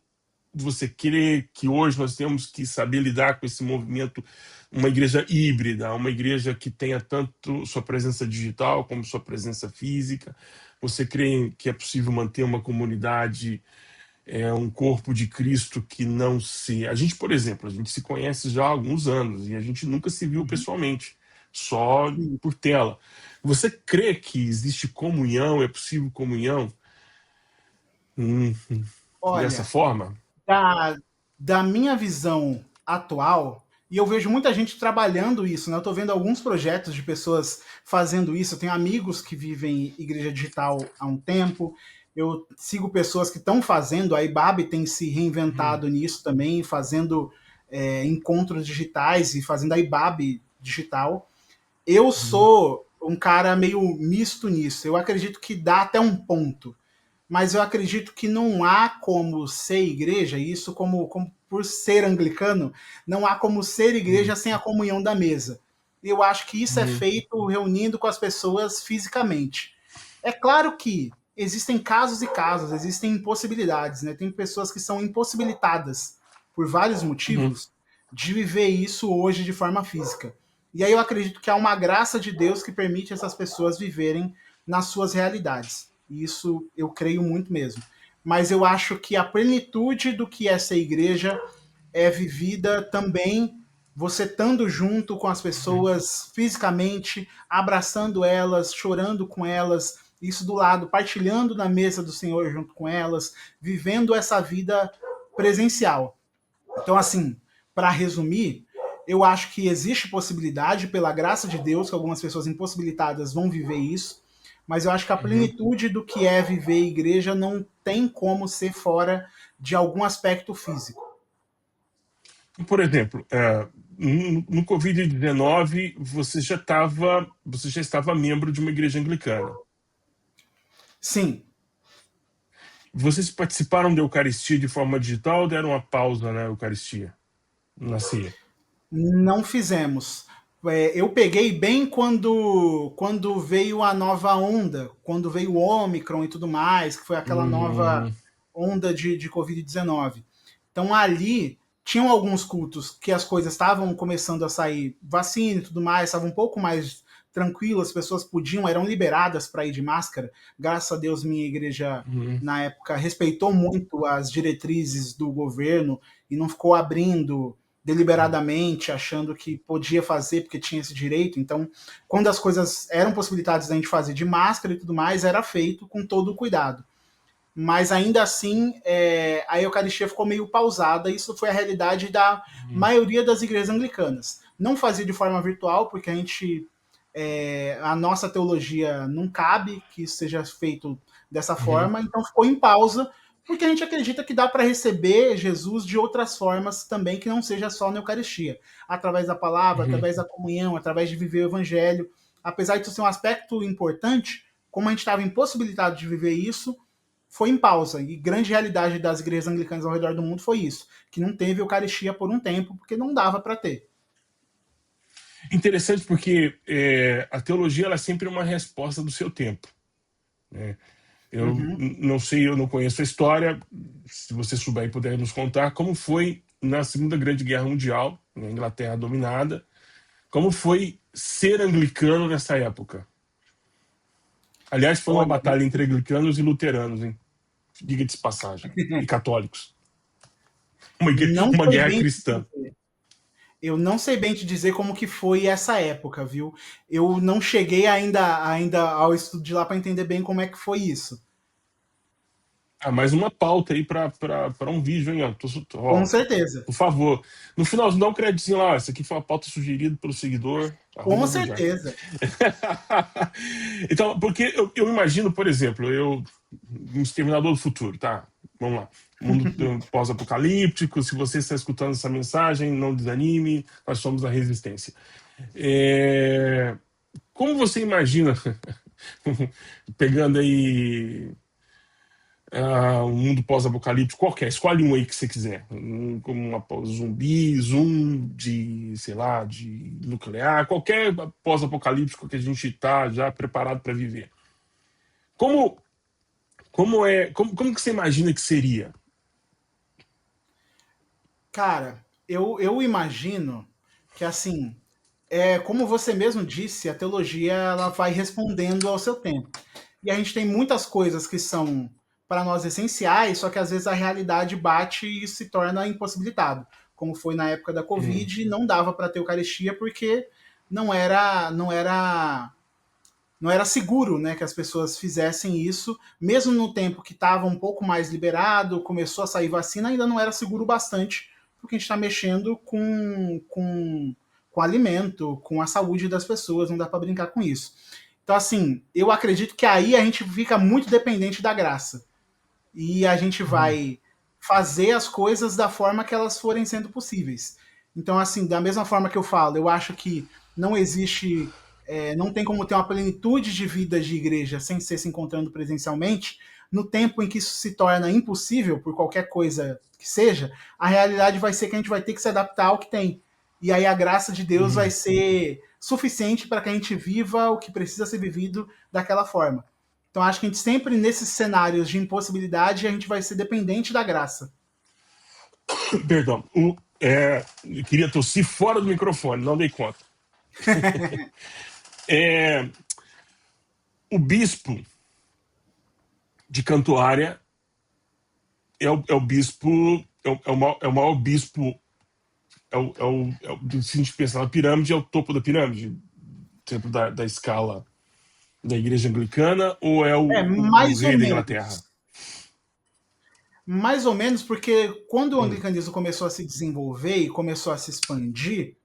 você crê que hoje nós temos que saber lidar com esse movimento, uma igreja híbrida, uma igreja que tenha tanto sua presença digital como sua presença física? Você crê que é possível manter uma comunidade, um corpo de Cristo que não se. A gente, por exemplo, a gente se conhece já há alguns anos e a gente nunca se viu Uhum. pessoalmente, só Sim. por tela. Você crê que existe comunhão, é possível comunhão hum, dessa Olha, forma? da, da minha visão atual, e eu vejo muita gente trabalhando isso, né? Eu estou vendo alguns projetos de pessoas fazendo isso. Eu tenho amigos que vivem igreja digital há um tempo. Eu sigo pessoas que estão fazendo. A IBAB tem se Hum, reinventado nisso também, fazendo encontros digitais e fazendo a IBAB digital. Eu hum, sou um cara meio misto nisso. Eu acredito que dá até um ponto, mas eu acredito que não há como ser igreja, isso como por ser anglicano, não há como ser igreja Uhum, sem a comunhão da mesa. Eu acho que isso é uhum, feito reunindo com as pessoas fisicamente. É claro que existem casos e casos, existem impossibilidades, né? Tem pessoas que são impossibilitadas por vários uhum. motivos de viver isso hoje de forma física. E aí eu acredito que há uma graça de Deus que permite essas pessoas viverem nas suas realidades. E isso eu creio muito mesmo. Mas eu acho que a plenitude do que é ser igreja é vivida também você estando junto com as pessoas fisicamente, abraçando elas, chorando com elas, isso do lado, partilhando na mesa do Senhor junto com elas, vivendo essa vida presencial. Então, assim, para resumir, eu acho que existe possibilidade, pela graça de Deus, que algumas pessoas impossibilitadas vão viver isso, mas eu acho que a Uhum. plenitude do que é viver igreja não tem como ser fora de algum aspecto físico. Por exemplo, no Covid-19, você já estava membro de uma igreja anglicana. Sim, Vocês participaram da Eucaristia de forma digital ou deram uma pausa na Eucaristia, na ceia? não fizemos. Eu peguei bem quando veio a nova onda, quando veio o Omicron e tudo mais, que foi aquela nova Uhum, onda de Covid-19. Então ali tinham alguns cultos que as coisas estavam começando a sair, vacina e tudo mais, estava um pouco mais tranquilo, as pessoas podiam, eram liberadas para ir de máscara. Graças a Deus, minha igreja, uhum, na época, respeitou muito as diretrizes do governo e não ficou abrindo deliberadamente, achando que podia fazer porque tinha esse direito. Então, quando as coisas eram possibilitadas da gente fazer de máscara e tudo mais, era feito com todo o cuidado. Mas ainda assim, a Eucaristia ficou meio pausada. Isso foi a realidade da uhum, maioria das igrejas anglicanas. Não fazia de forma virtual, porque a gente. A nossa teologia não cabe que isso seja feito dessa uhum, forma, então ficou em pausa, porque a gente acredita que dá para receber Jesus de outras formas também, que não seja só na Eucaristia, através da palavra, uhum. através da comunhão, através de viver o Evangelho. Apesar de isso ser um aspecto importante, como a gente estava impossibilitado de viver isso, foi em pausa. E grande realidade das igrejas anglicanas ao redor do mundo foi isso, que não teve Eucaristia por um tempo, porque não dava para ter. Interessante porque a teologia ela é sempre uma resposta do seu tempo, né? Uhum. Não sei, eu não conheço a história. Se você souber e puder nos contar como foi na Segunda Grande Guerra Mundial, na Inglaterra dominada, como foi ser anglicano nessa época. Aliás, foi uma Olha, batalha entre anglicanos e luteranos, hein? Diga de passagem, e católicos. não Uma sei guerra bem cristã. eu não sei bem te dizer como que foi essa época, viu? Eu não cheguei ainda ao estudo de lá para entender bem como é que foi isso. Ah, mais uma pauta aí para um vídeo, hein? Com Ó, certeza. por favor, no final, dá um créditozinho lá. Essa aqui foi uma pauta sugerida pelo seguidor, Com @Rudjak. certeza. Então, porque eu imagino, por exemplo, um Exterminador do Futuro, tá? Vamos lá. Mundo pós-apocalíptico. Se você está escutando essa mensagem, não desanime. Nós somos a resistência. É, Como você imagina, pegando aí um mundo pós-apocalíptico qualquer, escolhe um aí que você quiser, como zumbis, de, sei lá, de nuclear, qualquer pós-apocalíptico que a gente está já preparado para viver. Como, como que você imagina que seria? Cara, eu imagino que assim, como você mesmo disse, a teologia ela vai respondendo ao seu tempo. E a gente tem muitas coisas que são para nós essenciais, só que às vezes a realidade bate e se torna impossibilitado. Como foi na época da Hum, Covid, não dava para ter Eucaristia porque não era, não era, não era seguro, né, que as pessoas fizessem isso, mesmo no tempo que estava um pouco mais liberado, começou a sair vacina, ainda não era seguro bastante, porque a gente está mexendo com alimento, com a saúde das pessoas, não dá para brincar com isso. Então, assim, eu acredito que aí a gente fica muito dependente da graça. E a gente hum, vai fazer as coisas da forma que elas forem sendo possíveis. Então, assim, da mesma forma que eu falo, eu acho que não existe. não tem como ter uma plenitude de vida de igreja sem ser se encontrando presencialmente, no tempo em que isso se torna impossível, por qualquer coisa que seja, a realidade vai ser que a gente vai ter que se adaptar ao que tem. E aí a graça de Deus vai Uhum. ser suficiente para que a gente viva o que precisa ser vivido daquela forma. Então acho que a gente sempre, nesses cenários de impossibilidade, a gente vai ser dependente da graça. Perdão. Eu queria tossir fora do microfone, não dei conta. É, o bispo de Cantuária é o bispo, é o maior bispo, se a gente pensar na pirâmide, é o topo da pirâmide, dentro da escala da igreja anglicana, ou é o Mais ou rei da Inglaterra? menos. Mais ou menos porque quando o Hum. anglicanismo começou a se desenvolver e começou a se expandir,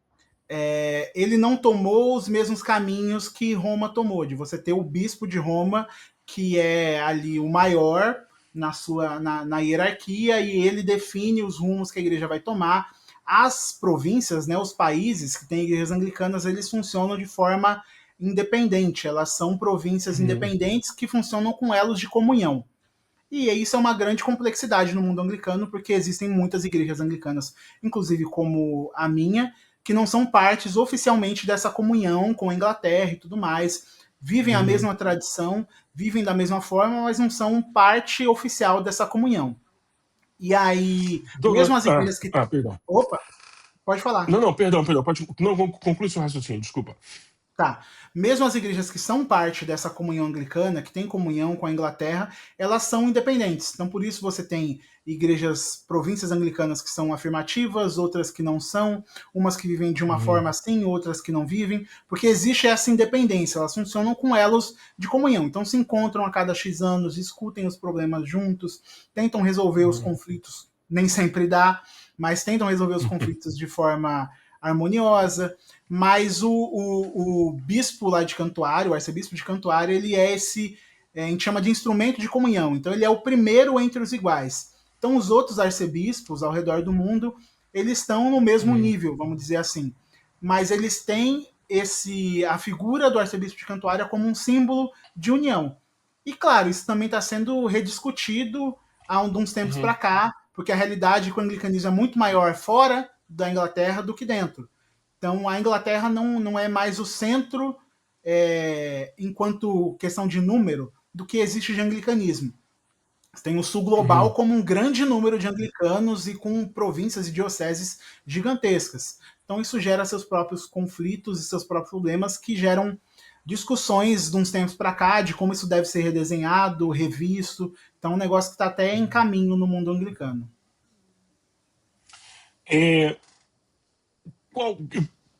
ele não tomou os mesmos caminhos que Roma tomou, de você ter o bispo de Roma, que é ali o maior na hierarquia, e ele define os rumos que a igreja vai tomar. As províncias, né, os países que têm igrejas anglicanas, eles funcionam de forma independente, elas são províncias Uhum. independentes que funcionam com elos de comunhão. E isso é uma grande complexidade no mundo anglicano, porque existem muitas igrejas anglicanas, inclusive como a minha, que não são partes oficialmente dessa comunhão com a Inglaterra e tudo mais. Vivem a Uhum. mesma tradição, vivem da mesma forma, mas não são parte oficial dessa comunhão. E aí, Douglas, mesmo as igrejas que. perdão. Opa, pode falar. Não, perdão. Não, conclui seu raciocínio, desculpa. Tá. Mesmo as igrejas que são parte dessa comunhão anglicana, que tem comunhão com a Inglaterra, elas são independentes. Então, por isso você tem igrejas, províncias anglicanas que são afirmativas, outras que não são, umas que vivem de uma Uhum. forma assim, outras que não vivem, porque existe essa independência, elas funcionam com elos de comunhão. Então, se encontram a cada X anos, discutem os problemas juntos, tentam resolver os Uhum. conflitos, nem sempre dá, mas tentam resolver os conflitos de forma harmoniosa. Mas o bispo lá de Cantuário, o arcebispo de Cantuário, ele é esse, a gente chama de instrumento de comunhão. Então ele é o primeiro entre os iguais. Então os outros arcebispos ao redor do mundo, eles estão no mesmo Uhum. nível, vamos dizer assim. Mas eles têm a figura do arcebispo de Cantuária como um símbolo de união. E claro, isso também está sendo rediscutido há uns tempos para Uhum. cá, porque a realidade com o anglicanismo é muito maior fora da Inglaterra do que dentro. Então a Inglaterra não é mais o centro, enquanto questão de número, do que existe de anglicanismo. Você tem o sul global Uhum. como um grande número de anglicanos e com províncias e dioceses gigantescas. Então isso gera seus próprios conflitos e seus próprios problemas que geram discussões de uns tempos para cá de como isso deve ser redesenhado, revisto. Então é um negócio que está até em caminho no mundo anglicano. É, qual,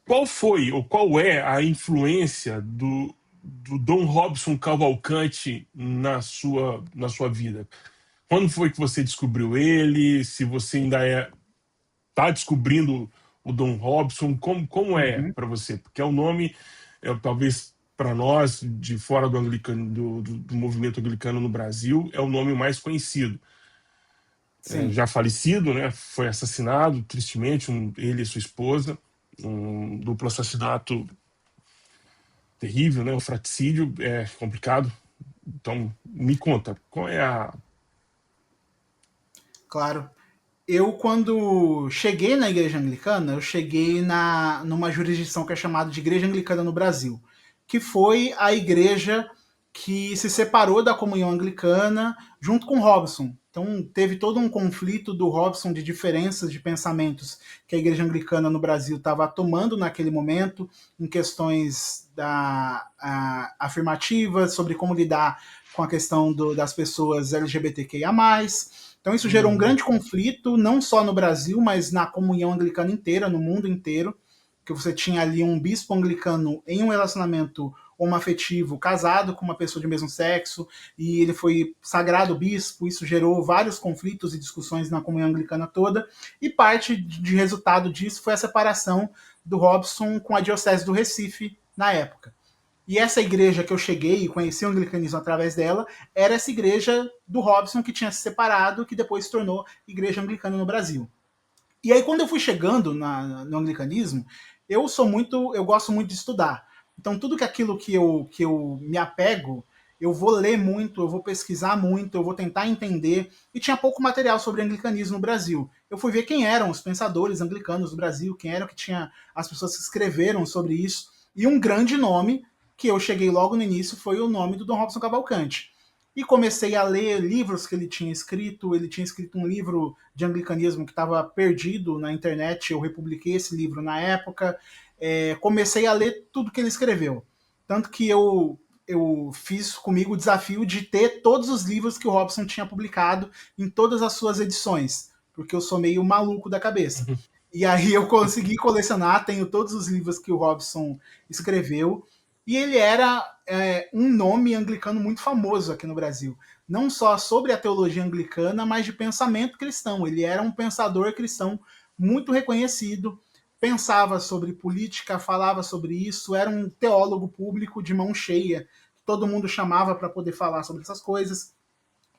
qual foi ou qual é a influência do Dom Robson Cavalcante na sua vida? Quando foi que você descobriu ele? Se você ainda está descobrindo o Dom Robson, como é Uhum, para você? Porque é o nome, talvez para nós, de fora do, anglicano, do movimento anglicano no Brasil, é o nome mais conhecido. sim, Já falecido, né? Foi assassinado, tristemente, ele e sua esposa, um duplo assassinato terrível, né? O fratricídio é complicado. Então, me conta, qual é a. claro. Eu, quando cheguei na igreja anglicana, eu cheguei numa jurisdição que é chamada de Igreja Anglicana no Brasil, que foi a igreja que se separou da comunhão anglicana junto com Robson. Então, teve todo um conflito do Robson de diferenças de pensamentos que a igreja anglicana no Brasil estava tomando naquele momento, em questões afirmativas, sobre como lidar com a questão das pessoas LGBTQIA+. Então isso gerou um Hum. grande conflito, não só no Brasil, mas na comunhão anglicana inteira, no mundo inteiro, que você tinha ali um bispo anglicano em um relacionamento homoafetivo, casado com uma pessoa de mesmo sexo, e ele foi sagrado bispo, isso gerou vários conflitos e discussões na comunhão anglicana toda, e parte de resultado disso foi a separação do Robson com a diocese do Recife na época. E essa igreja que eu cheguei e conheci o anglicanismo através dela era essa igreja do Robson que tinha se separado, que depois se tornou igreja anglicana no Brasil. E aí, quando eu fui chegando no anglicanismo, eu gosto muito de estudar. Então, tudo que aquilo que eu me apego, eu vou ler muito, eu vou pesquisar muito, eu vou tentar entender. E tinha pouco material sobre anglicanismo no Brasil. Eu fui ver quem eram os pensadores anglicanos do Brasil, quem eram que tinha as pessoas que escreveram sobre isso. E um grande nome, que eu cheguei logo no início, foi o nome do Dom Robson Cavalcante. E comecei a ler livros que ele tinha escrito. Ele tinha escrito um livro de anglicanismo que estava perdido na internet. Eu republiquei esse livro na época. Comecei a ler tudo que ele escreveu. Tanto que eu fiz comigo o desafio de ter todos os livros que o Robson tinha publicado em todas as suas edições, porque eu sou meio maluco da cabeça. E aí eu consegui colecionar, tenho todos os livros que o Robson escreveu, e ele era um nome anglicano muito famoso aqui no Brasil. Não só sobre a teologia anglicana, mas de pensamento cristão. Ele era um pensador cristão muito reconhecido, pensava sobre política, falava sobre isso, era um teólogo público de mão cheia. Todo mundo chamava para poder falar sobre essas coisas.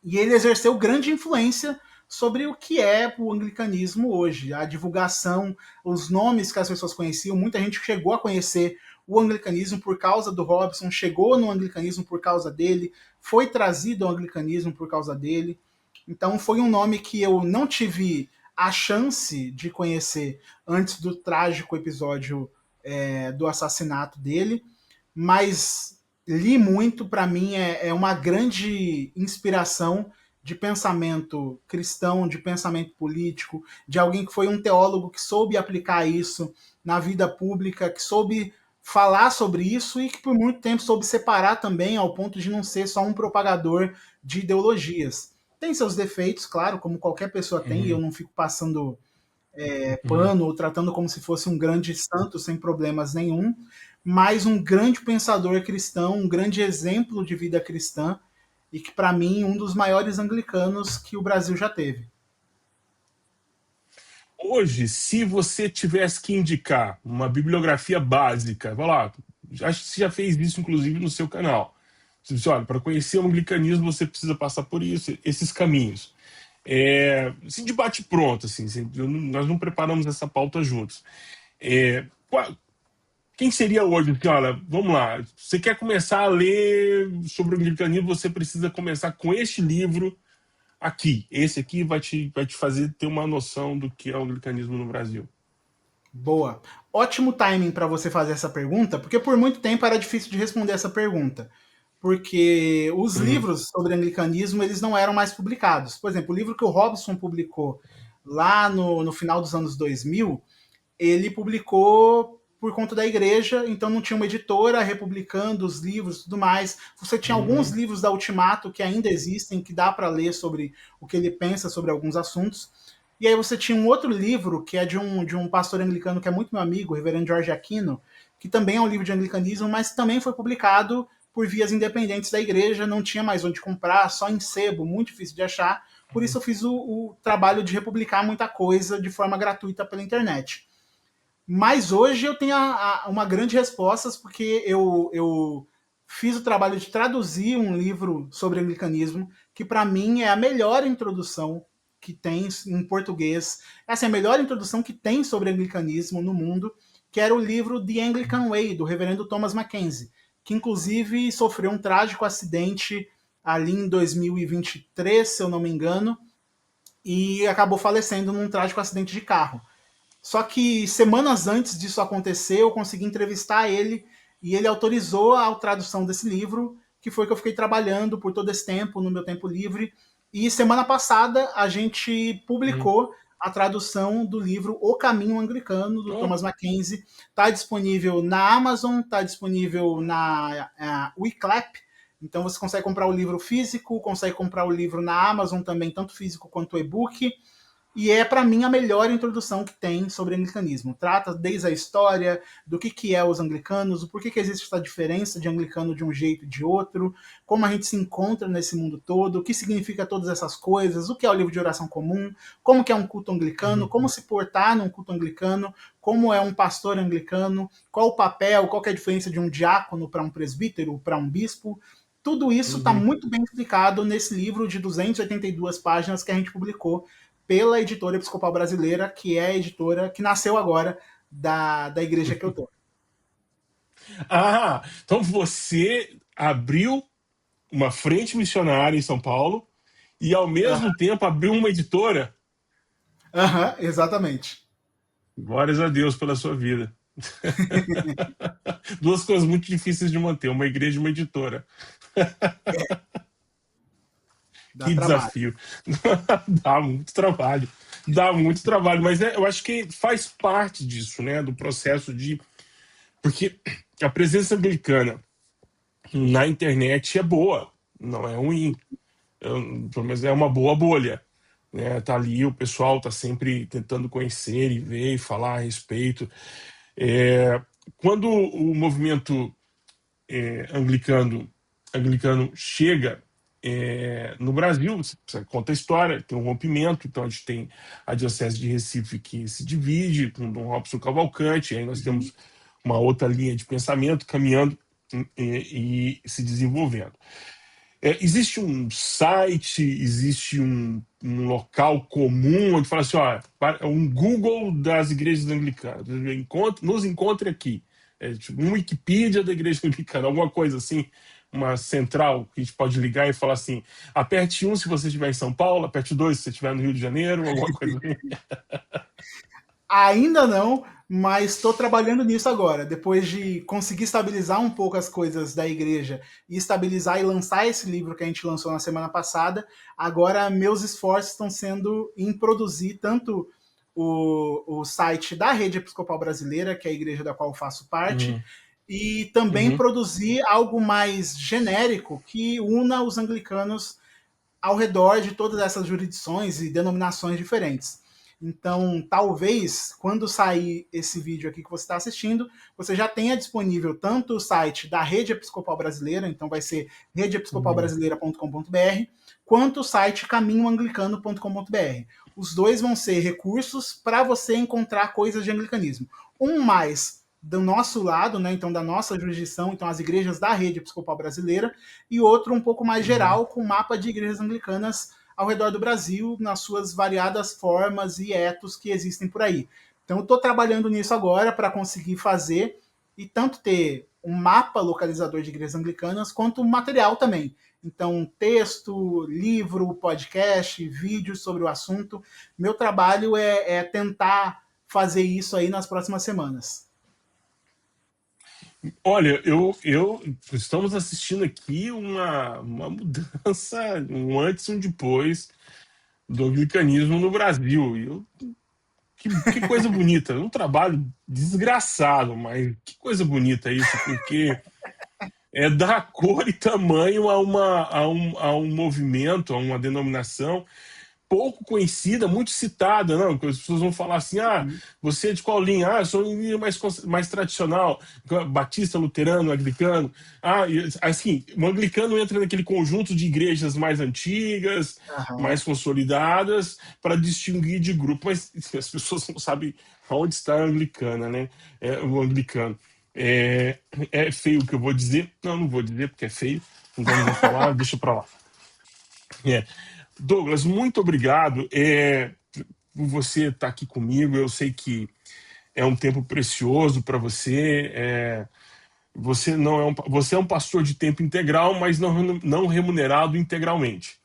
E ele exerceu grande influência sobre o que é o anglicanismo hoje, a divulgação, os nomes que as pessoas conheciam. Muita gente chegou a conhecer o anglicanismo por causa do Robson, chegou no anglicanismo por causa dele, foi trazido ao anglicanismo por causa dele. Então foi um nome que eu não tive a chance de conhecer antes do trágico episódio do assassinato dele, mas li muito. Para mim é uma grande inspiração de pensamento cristão, de pensamento político, de alguém que foi um teólogo que soube aplicar isso na vida pública, que soube falar sobre isso e que por muito tempo soube separar também ao ponto de não ser só um propagador de ideologias. Tem seus defeitos, claro, como qualquer pessoa tem, e eu Uhum, não fico passando uhum. pano ou tratando como se fosse um grande santo sem problemas nenhum, mas um grande pensador cristão, um grande exemplo de vida cristã e que, para mim, um dos maiores anglicanos que o Brasil já teve. Hoje, se você tivesse que indicar uma bibliografia básica, vai lá, acho que você já fez isso, inclusive, no seu canal. Você disse, olha, para conhecer o anglicanismo, você precisa passar por isso, esses caminhos. Se debate pronto, assim, nós não preparamos essa pauta juntos. É, quem seria hoje? Porque, olha, vamos lá, você quer começar a ler sobre o anglicanismo, você precisa começar com este livro aqui. Esse aqui vai te fazer ter uma noção do que é o anglicanismo no Brasil. Boa. Ótimo timing para você fazer essa pergunta, porque por muito tempo era difícil de responder essa pergunta. Porque os Uhum, livros sobre anglicanismo eles não eram mais publicados. Por exemplo, o livro que o Robson publicou lá no final dos anos 2000, ele publicou por conta da igreja, então não tinha uma editora republicando os livros e tudo mais. Você tinha alguns uhum, livros da Ultimato que ainda existem, que dá para ler sobre o que ele pensa sobre alguns assuntos. E aí você tinha um outro livro que é de um pastor anglicano que é muito meu amigo, o reverendo Jorge Aquino, que também é um livro de anglicanismo, mas também foi publicado por vias independentes da igreja, não tinha mais onde comprar, só em sebo, muito difícil de achar. Por isso eu fiz o trabalho de republicar muita coisa de forma gratuita pela internet. Mas hoje eu tenho uma grande resposta, porque eu fiz o trabalho de traduzir um livro sobre anglicanismo, que para mim é a melhor introdução que tem em português. Essa é a melhor introdução que tem sobre anglicanismo no mundo, que era o livro The Anglican Way, do reverendo Thomas Mackenzie, que inclusive sofreu um trágico acidente ali em 2023, se eu não me engano, e acabou falecendo num trágico acidente de carro. Só que semanas antes disso acontecer, eu consegui entrevistar ele e ele autorizou a tradução desse livro, que foi que eu fiquei trabalhando por todo esse tempo, no meu tempo livre. E semana passada a gente uhum. publicou a tradução do livro O Caminho Anglicano, do Oh, Thomas Mackenzie. Está disponível na Amazon, está disponível na Wiclap. Então você consegue comprar o livro físico, consegue comprar o livro na Amazon também, tanto físico quanto e-book. E é, para mim, a melhor introdução que tem sobre anglicanismo. Trata desde a história, do que é os anglicanos, o porquê que existe essa diferença de anglicano de um jeito e de outro, como a gente se encontra nesse mundo todo, o que significa todas essas coisas, o que é o livro de oração comum, como que é um culto anglicano, como uhum, se portar num culto anglicano, como é um pastor anglicano, qual o papel, qual que é a diferença de um diácono para um presbítero, para um bispo. Tudo isso está uhum. muito bem explicado nesse livro de 282 páginas que a gente publicou pela editora Episcopal Brasileira, que é a editora que nasceu agora da igreja que eu tô. Ah, então você abriu uma frente missionária em São Paulo e, ao Aham, mesmo tempo, abriu uma editora. aham, exatamente. Glórias a Deus pela sua vida. Duas coisas muito difíceis de manter, uma igreja e uma editora. Dá Que trabalho. desafio. Dá muito trabalho. Dá muito trabalho, mas eu acho que faz parte disso, né? Do processo de. Porque a presença anglicana na internet é boa, não é ruim. Pelo menos é uma boa bolha. Né? Tá ali, o pessoal tá sempre tentando conhecer e ver e falar a respeito. É, quando o movimento anglicano chega no Brasil, você conta a história, tem um rompimento, então a gente tem a Diocese de Recife que se divide com Dom Robson Cavalcante, aí nós temos uma outra linha de pensamento caminhando e se desenvolvendo. Existe um site, existe um local comum onde fala assim, ó, um Google das igrejas anglicanas, nos encontre aqui. Tipo, um Wikipedia da igreja anglicana, alguma coisa assim, uma central que a gente pode ligar e falar assim, aperte 1 se você estiver em São Paulo, aperte 2 se você estiver no Rio de Janeiro, alguma coisa assim. Ainda não, mas estou trabalhando nisso agora. Depois de conseguir estabilizar um pouco as coisas da igreja e estabilizar e lançar esse livro que a gente lançou na semana passada, agora meus esforços estão sendo em produzir tanto o site da Rede Episcopal Brasileira, que é a igreja da qual eu faço parte, Uhum, e também uhum, produzir algo mais genérico que una os anglicanos ao redor de todas essas jurisdições e denominações diferentes. Então, talvez, quando sair esse vídeo aqui que você está assistindo, você já tenha disponível tanto o site da Rede Episcopal Brasileira, então vai ser uhum. redeepiscopalbrasileira.com.br, quanto o site caminhoanglicano.com.br. Os dois vão ser recursos para você encontrar coisas de anglicanismo. Um mais do nosso lado, né, então da nossa jurisdição, então as igrejas da Rede Episcopal Brasileira, e outro um pouco mais Uhum. geral, com mapa de igrejas anglicanas ao redor do Brasil, nas suas variadas formas e etos que existem por aí. Então, eu estou trabalhando nisso agora para conseguir fazer e tanto ter um mapa localizador de igrejas anglicanas, quanto um material também. Então, texto, livro, podcast, vídeos sobre o assunto. Meu trabalho é tentar fazer isso aí nas próximas semanas. Olha, estamos assistindo aqui uma mudança, um antes e um depois do anglicanismo no Brasil. Que coisa bonita, um trabalho desgraçado, mas que coisa bonita isso, porque é dar cor e tamanho a um movimento, a uma denominação pouco conhecida, muito citada, não? As pessoas vão falar assim: ah, você é de qual linha? Ah, eu sou uma linha mais tradicional, batista, luterano, anglicano. Ah, assim, o anglicano entra naquele conjunto de igrejas mais antigas, Aham. mais consolidadas, para distinguir de grupo, mas as pessoas não sabem onde está a anglicana, né? O anglicano. É, é feio o que eu vou dizer? Não, não vou dizer porque é feio, então não vou falar, deixa para lá. É. Douglas, muito obrigado por você estar aqui comigo. Eu sei que é um tempo precioso para você. Você é um pastor de tempo integral, mas não remunerado integralmente.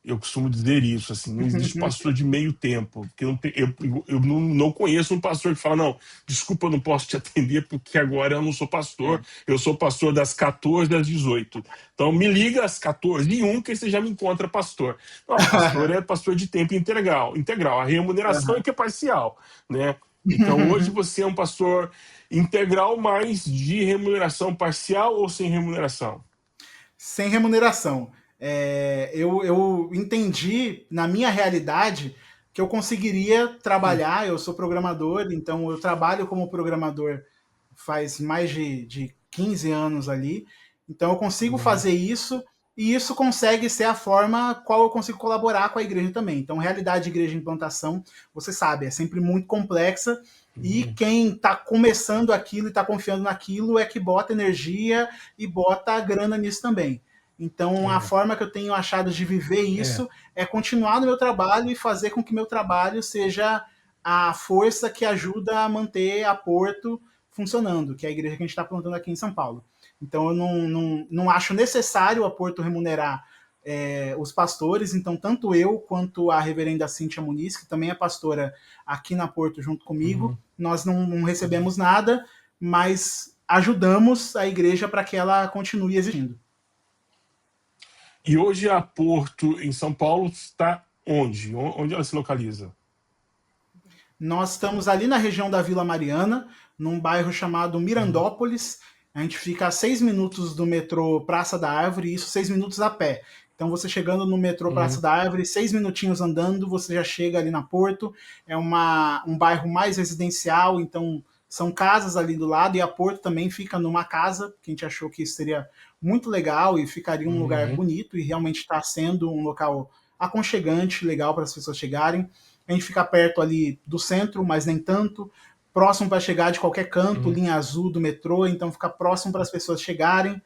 Eu costumo dizer isso, assim, não existe pastor de meio tempo, porque eu não conheço um pastor que fala, não, desculpa, eu não posso te atender porque agora eu não sou pastor, eu sou pastor das 14 às 18. Então me liga às 14h01 que você já me encontra pastor. Não, pastor é pastor de tempo integral, a remuneração é que é parcial, né? Então hoje você é um pastor integral, mas de remuneração parcial ou sem remuneração? Sem remuneração. Eu entendi na minha realidade que eu conseguiria trabalhar. Eu sou programador, então eu trabalho como programador faz mais de 15 anos ali. Então eu consigo Uhum, fazer isso e isso consegue ser a forma qual eu consigo colaborar com a igreja também. Então, realidade de igreja em implantação, você sabe, é sempre muito complexa e uhum, quem está começando aquilo e está confiando naquilo é que bota energia e bota a grana nisso também. Então, a é, forma que eu tenho achado de viver é, isso é continuar no meu trabalho e fazer com que meu trabalho seja a força que ajuda a manter a Porto funcionando, que é a igreja que a gente está plantando aqui em São Paulo. Então eu não acho necessário a Porto remunerar os pastores, então tanto eu quanto a reverenda Cíntia Muniz, que também é pastora aqui na Porto junto comigo, nós não recebemos nada, mas ajudamos a igreja para que ela continue existindo. E hoje a Porto, em São Paulo, está onde? Onde ela se localiza? Nós estamos ali na região da Vila Mariana, num bairro chamado Mirandópolis. A gente fica a 6 minutos do metrô Praça da Árvore, e isso 6 minutos a pé. Então, você chegando no metrô Praça da Árvore, 6 minutinhos andando, você já chega ali na Porto. É um bairro mais residencial, então são casas ali do lado, e a Porto também fica numa casa, que a gente achou que isso seria muito legal e ficaria um lugar bonito, e realmente está sendo um local aconchegante, legal para as pessoas chegarem. A gente fica perto ali do centro, mas nem tanto. Próximo para chegar de qualquer canto, linha azul do metrô, então fica próximo para as pessoas chegarem.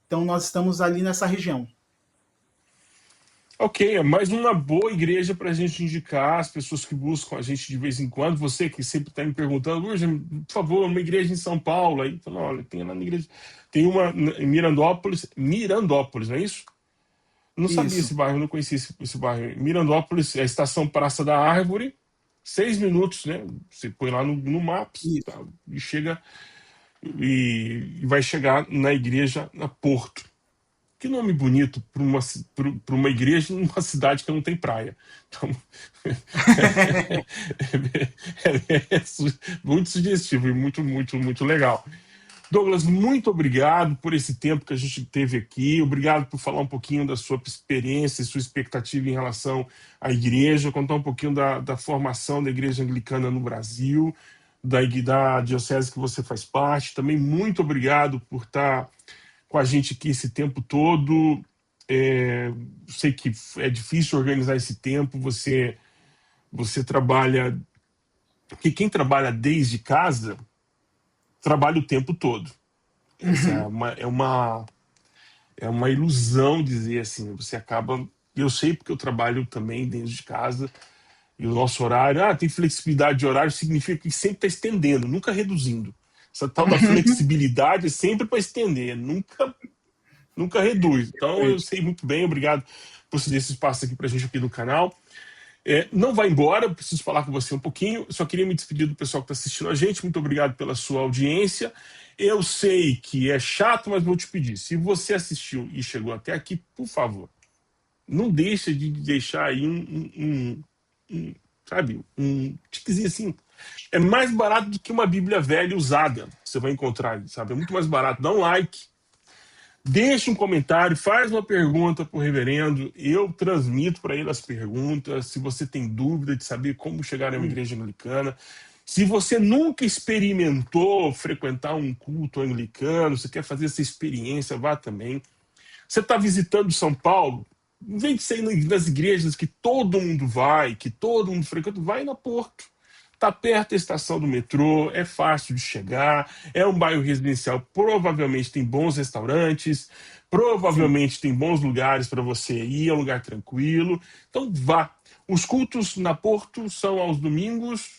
Então nós estamos ali nessa região. Ok, é mais uma boa igreja para a gente indicar as pessoas que buscam a gente de vez em quando. Você que sempre está me perguntando, por favor, uma igreja em São Paulo. Aí, então, olha, tem lá na igreja. Tem uma em Mirandópolis, não é isso? Não sabia Isso. esse bairro, não conhecia esse bairro. Mirandópolis é a estação Praça da Árvore, 6 minutos, né? Você põe lá no Maps, tá, e chega e vai chegar na igreja na Porto. Que nome bonito para uma igreja numa cidade que não tem praia. Então, é muito sugestivo e muito legal. Douglas, muito obrigado por esse tempo que a gente teve aqui. Obrigado por falar um pouquinho da sua experiência e sua expectativa em relação à igreja, contar um pouquinho da formação da igreja anglicana no Brasil, da diocese que você faz parte. Também muito obrigado por estar com a gente aqui esse tempo todo. Sei que é difícil organizar esse tempo. Você trabalha... Porque quem trabalha desde casa trabalha o tempo todo. Essa é uma ilusão dizer assim. Você acaba... Eu sei porque eu trabalho também dentro de casa, e o nosso horário... tem flexibilidade de horário, significa que sempre está estendendo, nunca reduzindo. Essa tal da flexibilidade é sempre para estender, nunca reduz. Então eu sei muito bem, obrigado por ceder esse espaço aqui para a gente aqui no canal. Não vai embora, eu preciso falar com você um pouquinho. Só queria me despedir do pessoal que está assistindo a gente. Muito obrigado pela sua audiência. Eu sei que é chato, mas vou te pedir. Se você assistiu e chegou até aqui, por favor, não deixa de deixar aí um tiquezinho assim. É mais barato do que uma Bíblia velha usada. Você vai encontrar, sabe? É muito mais barato. Dá um like. Deixe um comentário, faz uma pergunta para o reverendo, eu transmito para ele as perguntas. Se você tem dúvida de saber como chegar a uma igreja anglicana, se você nunca experimentou frequentar um culto anglicano, você quer fazer essa experiência, vá também. Você está visitando São Paulo, em vez de ser nas igrejas que todo mundo vai, que todo mundo frequenta, vai na Porto. Está perto da estação do metrô, é fácil de chegar, é um bairro residencial, provavelmente tem bons restaurantes, provavelmente tem bons lugares para você ir, é um lugar tranquilo. Então vá. Os cultos na Porto são aos domingos.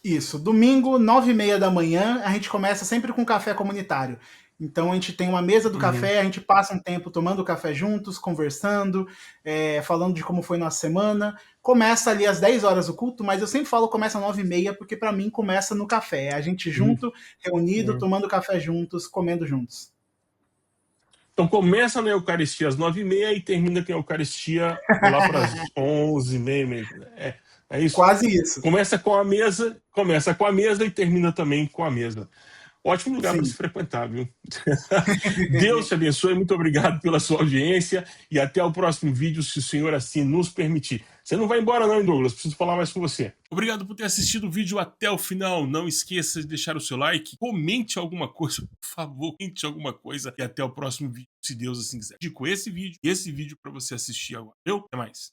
Isso, domingo, 9h30 da manhã, a gente começa sempre com café comunitário. Então a gente tem uma mesa do café, a gente passa um tempo tomando café juntos, conversando, falando de como foi nossa semana. Começa ali às 10 horas o culto, mas eu sempre falo começa às 9h30, porque para mim começa no café. É a gente junto, reunido, tomando café juntos, comendo juntos. Então começa na Eucaristia às 9h30 e termina com a Eucaristia lá para as 11h30. É isso? Quase isso. Começa com a mesa e termina também com a mesa. Ótimo lugar para se frequentar, viu? Deus te abençoe, muito obrigado pela sua audiência e até o próximo vídeo, se o senhor assim nos permitir. Você não vai embora não, Douglas, preciso falar mais com você. Obrigado por ter assistido o vídeo até o final. Não esqueça de deixar o seu like, comente alguma coisa, por favor, comente alguma coisa e até o próximo vídeo, se Deus assim quiser. Digo esse vídeo para você assistir agora. Até mais.